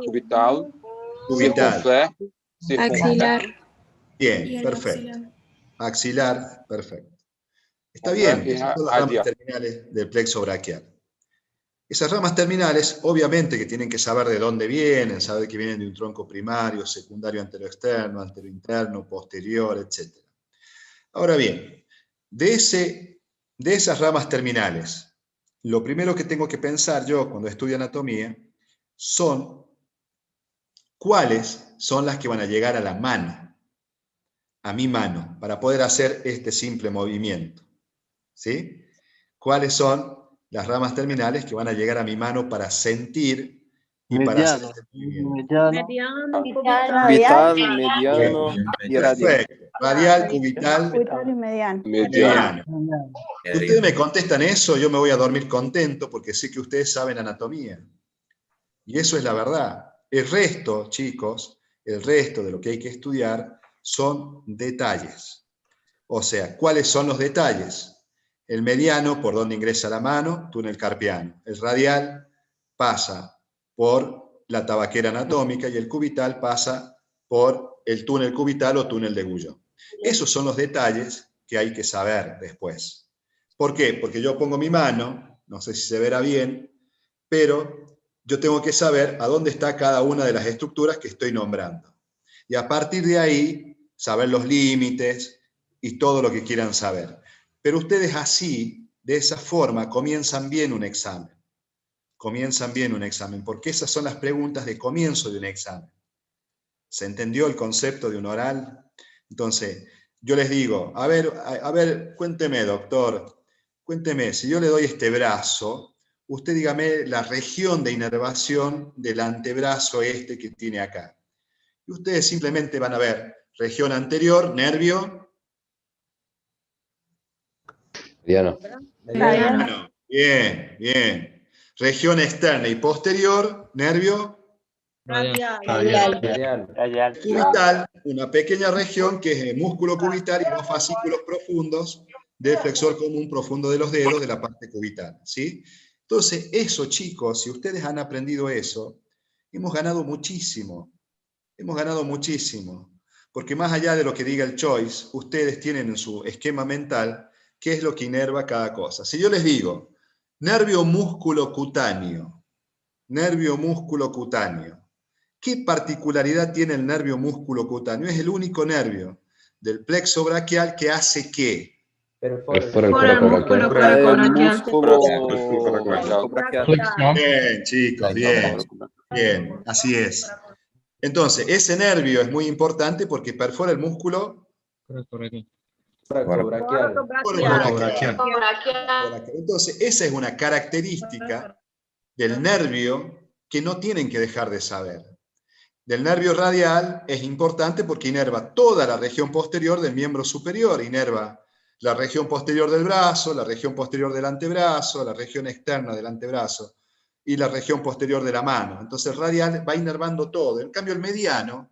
cubital, Cubital. circunflejo, Bien, perfecto. Axilar, perfecto. Está bien, esas son las ramas terminales del plexo braquial. Esas ramas terminales, obviamente que tienen que saber de dónde vienen, saber que vienen de un tronco primario, secundario anteroexterno, anterointerno, posterior, etc. Ahora bien, de esas ramas terminales, lo primero que tengo que pensar yo cuando estudio anatomía son cuáles son las que van a llegar a la mano, a mi mano, para poder hacer este simple movimiento. ¿Sí? ¿Cuáles son las ramas terminales que van a llegar a mi mano para sentir y para hacer este movimiento? Mediano, Cubital, mediano y radial. Perfecto. Radial, cubital, Cubital y mediano. mediano. Si ustedes me contestan eso, yo me voy a dormir contento porque sé que ustedes saben anatomía. Y eso es la verdad. El resto, chicos, el resto de lo que hay que estudiar son detalles. O sea, ¿cuáles son los detalles? El mediano, por donde ingresa la mano, túnel carpiano. El radial pasa por la tabaquera anatómica y el cubital pasa por el túnel cubital o túnel de Guyot. Esos son los detalles que hay que saber después. ¿Por qué? Porque yo pongo mi mano, no sé si se verá bien, pero yo tengo que saber a dónde está cada una de las estructuras que estoy nombrando. Y a partir de ahí, saber los límites y todo lo que quieran saber. Pero ustedes así, de esa forma, comienzan bien un examen. Comienzan bien un examen, porque esas son las preguntas de comienzo de un examen. ¿Se entendió el concepto de un oral? Entonces, yo les digo, a ver, cuénteme, doctor, cuénteme, si yo le doy este brazo, usted dígame la región de inervación del antebrazo este que tiene acá. Y ustedes simplemente van a ver región anterior, nervio. Mediano. Mediano. Bien, bien. Región externa y posterior, nervio. Cubital, una pequeña región que es el músculo cubital y los fascículos profundos del flexor común profundo de los dedos de la parte cubital, ¿sí? Entonces, eso, chicos, si ustedes han aprendido eso, hemos ganado muchísimo. Hemos ganado muchísimo. Porque más allá de lo que diga el choice, ustedes tienen en su esquema mental qué es lo que inerva cada cosa. Si yo les digo, nervio músculo cutáneo, ¿qué particularidad tiene el nervio músculo cutáneo? Es el único nervio del plexo braquial que hace ¿qué? Por el músculo coracoraquial. Bien, chicos, bien. Bien, así es. Entonces, ese nervio es muy importante porque perfora el músculo coracobraquial. Entonces, esa es una característica del nervio que no tienen que dejar de saber. Del nervio radial es importante porque inerva toda la región posterior del miembro superior, inerva la región posterior del brazo, la región posterior del antebrazo, la región externa del antebrazo y la región posterior de la mano. Entonces el radial va inervando todo. En cambio el mediano,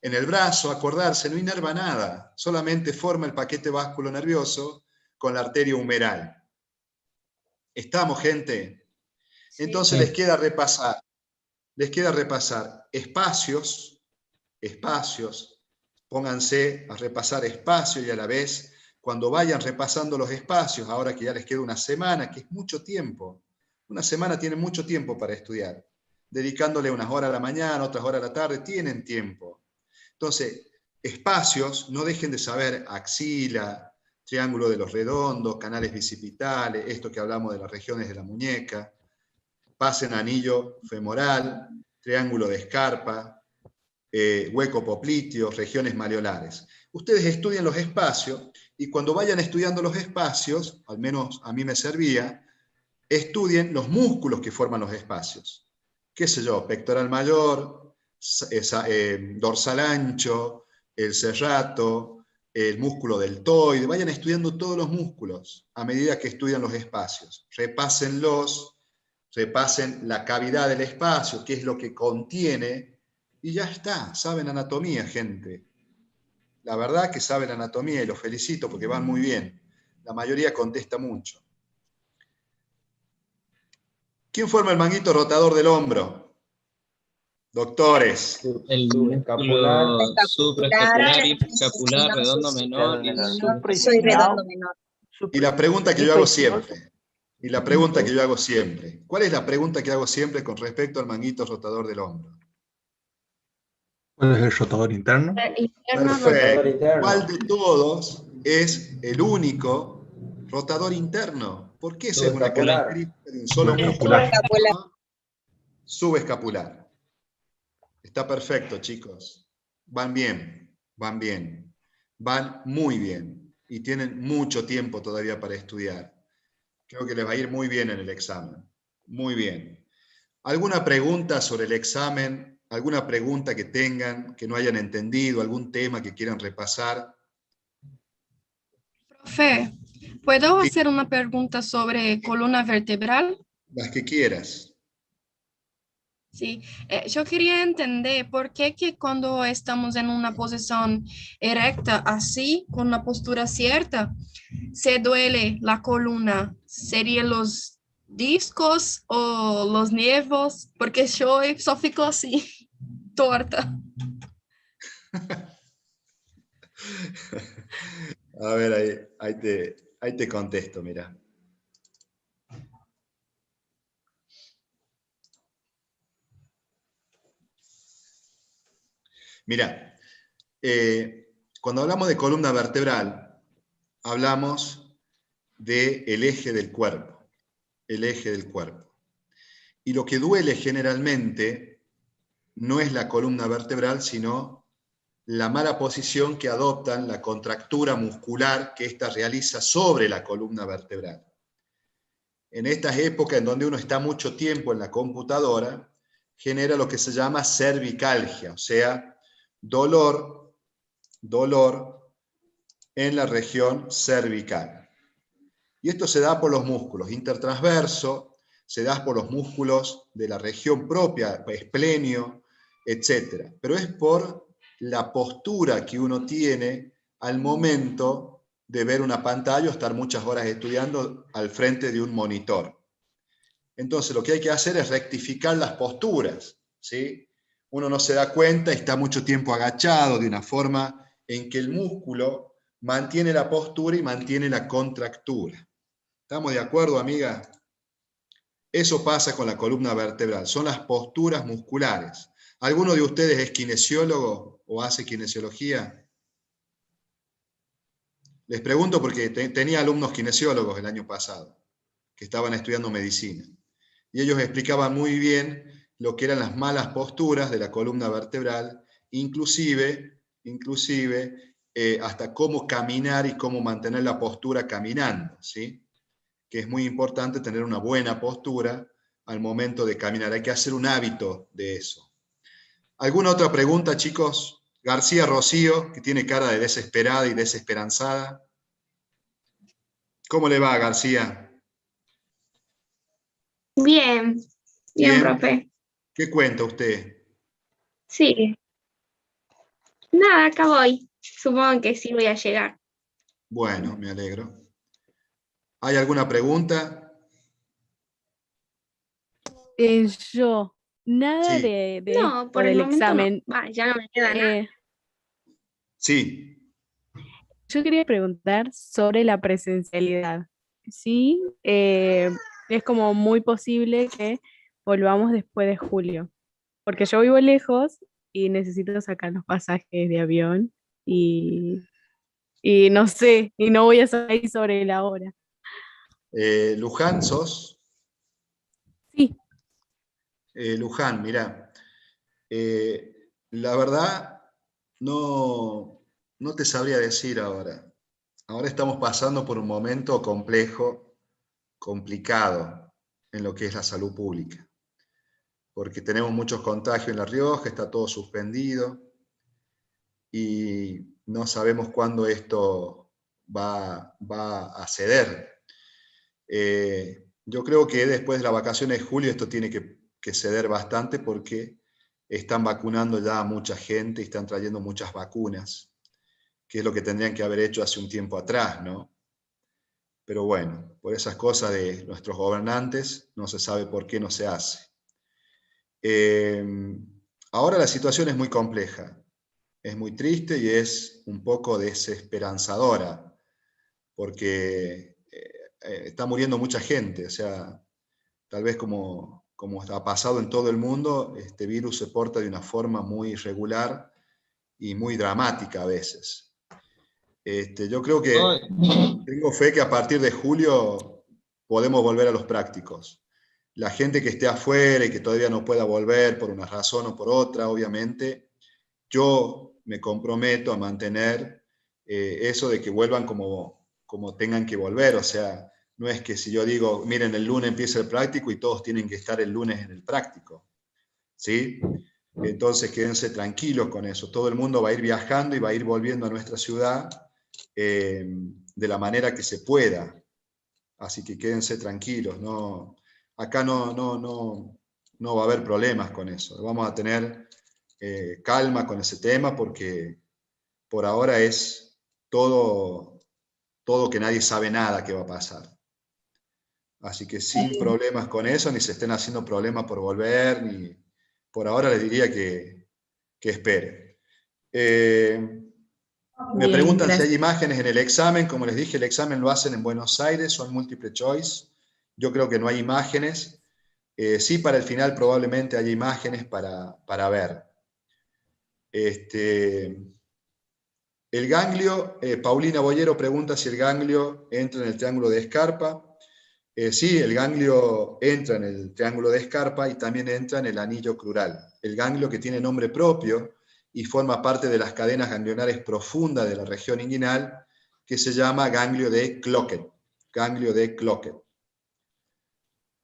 en el brazo, acordarse, no inerva nada, solamente forma el paquete vasculo nervioso con la arteria humeral. ¿Estamos, gente? Entonces les queda repasar espacios, pónganse a repasar espacios y a la vez, cuando vayan repasando los espacios, ahora que ya les queda una semana, que es mucho tiempo, una semana tienen mucho tiempo para estudiar, dedicándole unas horas a la mañana, otras horas a la tarde, tienen tiempo. Entonces, espacios, no dejen de saber axila, triángulo de los redondos, canales bicipitales, esto que hablamos de las regiones de la muñeca, pasen anillo femoral, triángulo de escarpa, hueco popliteo, regiones maleolares. Ustedes estudian los espacios y cuando vayan estudiando los espacios, al menos a mí me servía, estudien los músculos que forman los espacios. ¿Qué sé yo? Pectoral mayor, dorsal ancho, el serrato, el músculo deltoide. Vayan estudiando todos los músculos a medida que estudian los espacios. Repásenlos, repasen la cavidad del espacio, qué es lo que contiene, y ya está, saben anatomía, gente. La verdad que saben anatomía y los felicito porque van muy bien. La mayoría contesta mucho. ¿Quién forma el manguito rotador del hombro? Doctores. El músculo supraescapular, escapular, redondo menor y redondo menor. Y la pregunta que yo hago siempre. ¿Cuál es la pregunta que hago siempre con respecto al manguito rotador del hombro? ¿Cuál es el rotador interno? Perfecto. ¿Cuál de todos es el único rotador interno? ¿Por qué esa es una característica de un solo músculo? Subescapular. Está perfecto, chicos. Van bien, van muy bien. Y tienen mucho tiempo todavía para estudiar. Creo que les va a ir muy bien en el examen. Muy bien. ¿Alguna pregunta sobre el examen? ¿Alguna pregunta que tengan, que no hayan entendido? ¿Algún tema que quieran repasar? Profe, ¿puedo hacer una pregunta sobre columna vertebral? Las que quieras. Sí, yo quería entender por qué que cuando estamos en una posición erecta así, con una postura cierta, se duele la columna. ¿Serían los discos o los nervios? Porque yo só fico así, torta. A ver, ahí te contesto, mira. Mira, cuando hablamos de columna vertebral, hablamos del eje del cuerpo. El eje del cuerpo. Y lo que duele generalmente no es la columna vertebral, sino la mala posición que adoptan, la contractura muscular que ésta realiza sobre la columna vertebral. En estas épocas en donde uno está mucho tiempo en la computadora, genera lo que se llama cervicalgia, o sea, dolor en la región cervical. Y esto se da por los músculos intertransverso, se da por los músculos de la región propia, esplenio, etc. Pero es por la postura que uno tiene al momento de ver una pantalla o estar muchas horas estudiando al frente de un monitor. Entonces lo que hay que hacer es rectificar las posturas, ¿sí? Uno no se da cuenta y está mucho tiempo agachado de una forma en que el músculo mantiene la postura y mantiene la contractura. ¿Estamos de acuerdo, amiga? Eso pasa con la columna vertebral, son las posturas musculares. ¿Alguno de ustedes es kinesiólogo o hace kinesiología? Les pregunto porque tenía alumnos kinesiólogos el año pasado, que estaban estudiando medicina. Y ellos explicaban muy bien lo que eran las malas posturas de la columna vertebral, inclusive hasta cómo caminar y cómo mantener la postura caminando, ¿sí? Que es muy importante tener una buena postura al momento de caminar. Hay que hacer un hábito de eso. ¿Alguna otra pregunta, chicos? García Rocío, que tiene cara de desesperada y desesperanzada. ¿Cómo le va, García? Bien, bien, profe. ¿Qué cuenta usted? Sí. Nada, acá voy. Supongo que sí voy a llegar. Bueno, me alegro. ¿Hay alguna pregunta? Yo, nada Sí. No, por el momento examen. no. Ya no me queda nada. Sí. Yo quería preguntar sobre la presencialidad. Sí, es como muy posible que volvamos después de julio, porque yo vivo lejos y necesito sacar los pasajes de avión y no sé, y no voy a salir sobre la hora. ¿Luján sos? Sí. Luján, mirá, la verdad no te sabría decir ahora. Ahora estamos pasando por un momento complejo, complicado en lo que es la salud pública, porque tenemos muchos contagios en La Rioja, está todo suspendido y no sabemos cuándo esto va a ceder. Yo creo que después de las vacaciones de julio esto tiene que ceder bastante porque están vacunando ya a mucha gente y están trayendo muchas vacunas, que es lo que tendrían que haber hecho hace un tiempo atrás, ¿no? Pero bueno, por esas cosas de nuestros gobernantes no se sabe por qué no se hace. Ahora la situación es muy compleja, es muy triste y es un poco desesperanzadora, porque está muriendo mucha gente, o sea, tal vez como ha pasado en todo el mundo, este virus se porta de una forma muy irregular y muy dramática a veces. Yo creo que tengo fe que a partir de julio podemos volver a los prácticos. La gente que esté afuera y que todavía no pueda volver por una razón o por otra, obviamente, yo me comprometo a mantener eso de que vuelvan como tengan que volver. O sea, no es que si yo digo, miren, el lunes empieza el práctico y todos tienen que estar el lunes en el práctico, ¿sí? Entonces quédense tranquilos con eso. Todo el mundo va a ir viajando y va a ir volviendo a nuestra ciudad de la manera que se pueda. Así que quédense tranquilos. No, acá no va a haber problemas con eso. Vamos a tener calma con ese tema porque por ahora es todo que nadie sabe nada que va a pasar. Así que sin problemas con eso, ni se estén haciendo problemas por volver, ni por ahora les diría que esperen. Me Bien, preguntan si gracias. hay imágenes en el examen. Como les dije, el examen lo hacen en Buenos Aires, son múltiple choice. Yo creo que no hay imágenes. Sí, para el final probablemente haya imágenes para ver. El ganglio, Paulina Boyero pregunta si el ganglio entra en el triángulo de Scarpa. Sí, el ganglio entra en el triángulo de Scarpa y también entra en el anillo crural. El ganglio, que tiene nombre propio y forma parte de las cadenas ganglionares profundas de la región inguinal, que se llama ganglio de Cloquet. Ganglio de Cloquet.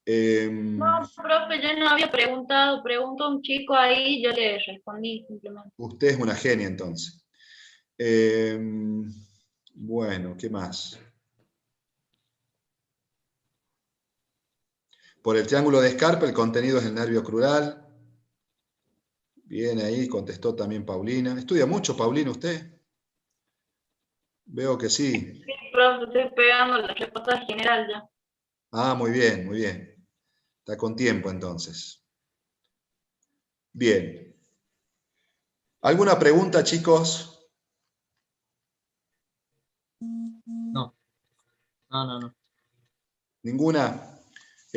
No, profe, yo no había preguntado, preguntó un chico ahí, yo le respondí simplemente. Usted es una genia, entonces. Bueno, ¿qué más? Por el triángulo de Scarpa, el contenido es el nervio crural. Bien, ahí contestó también Paulina. ¿Estudia mucho, Paulina, usted? Veo que sí. Sí, profe, estoy pegando la respuesta general ya. Ah, muy bien, muy bien. Está con tiempo, entonces. Bien. ¿Alguna pregunta, chicos? No. No. ¿Ninguna?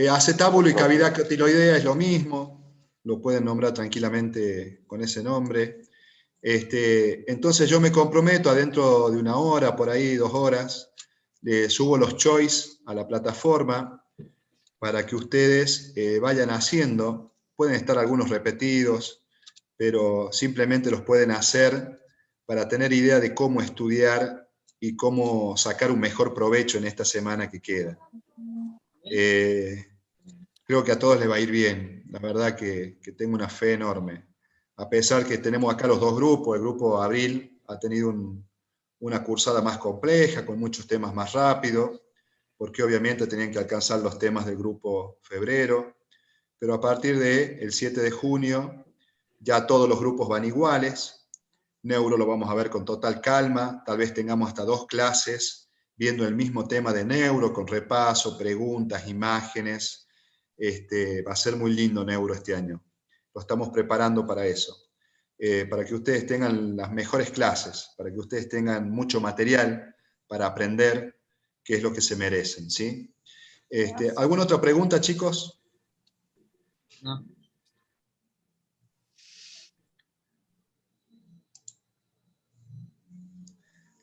Acetábulo y cavidad cotiloidea es lo mismo. Lo pueden nombrar tranquilamente con ese nombre. Entonces yo me comprometo adentro de 1 hora, por ahí 2 horas, subo los choice a la plataforma para que ustedes vayan haciendo. Pueden estar algunos repetidos, pero simplemente los pueden hacer para tener idea de cómo estudiar y cómo sacar un mejor provecho en esta semana que queda. Creo que a todos les va a ir bien. La verdad que tengo una fe enorme. A pesar que tenemos acá los dos grupos, el grupo Abril ha tenido una cursada más compleja, con muchos temas más rápidos, porque obviamente tenían que alcanzar los temas del grupo Febrero, pero a partir del 7 de junio ya todos los grupos van iguales. Neuro lo vamos a ver con total calma, tal vez tengamos hasta 2 clases viendo el mismo tema de neuro, con repaso, preguntas, imágenes. Va a ser muy lindo neuro este año. Lo estamos preparando para eso, para que ustedes tengan las mejores clases, para que ustedes tengan mucho material para aprender, que es lo que se merecen, ¿sí? ¿Alguna otra pregunta, chicos? No.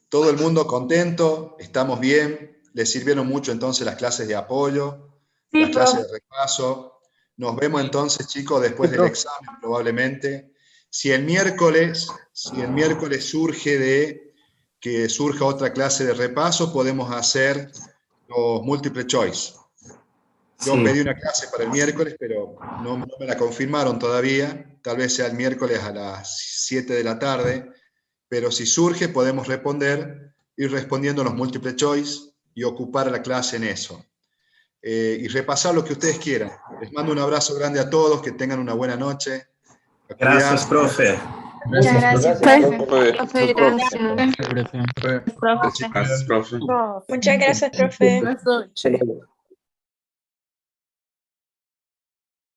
Todo el mundo contento, estamos bien, les sirvieron mucho entonces las clases de apoyo, Sí, las clases profe. de repaso. Nos vemos entonces, chicos, después del examen probablemente. Si el miércoles surge que surja otra clase de repaso, podemos hacer los multiple choice. Yo Sí. pedí una clase para el miércoles, pero no me la confirmaron todavía. Tal vez sea el miércoles a las 7 de la tarde. Pero si surge, podemos ir respondiendo los multiple choice y ocupar la clase en eso. Y repasar lo que ustedes quieran. Les mando un abrazo grande a todos, que tengan una buena noche. Gracias, profe. Muchas gracias, profe. Profe, Gracias. Gracias, profe. Muchas gracias, profe. Eso,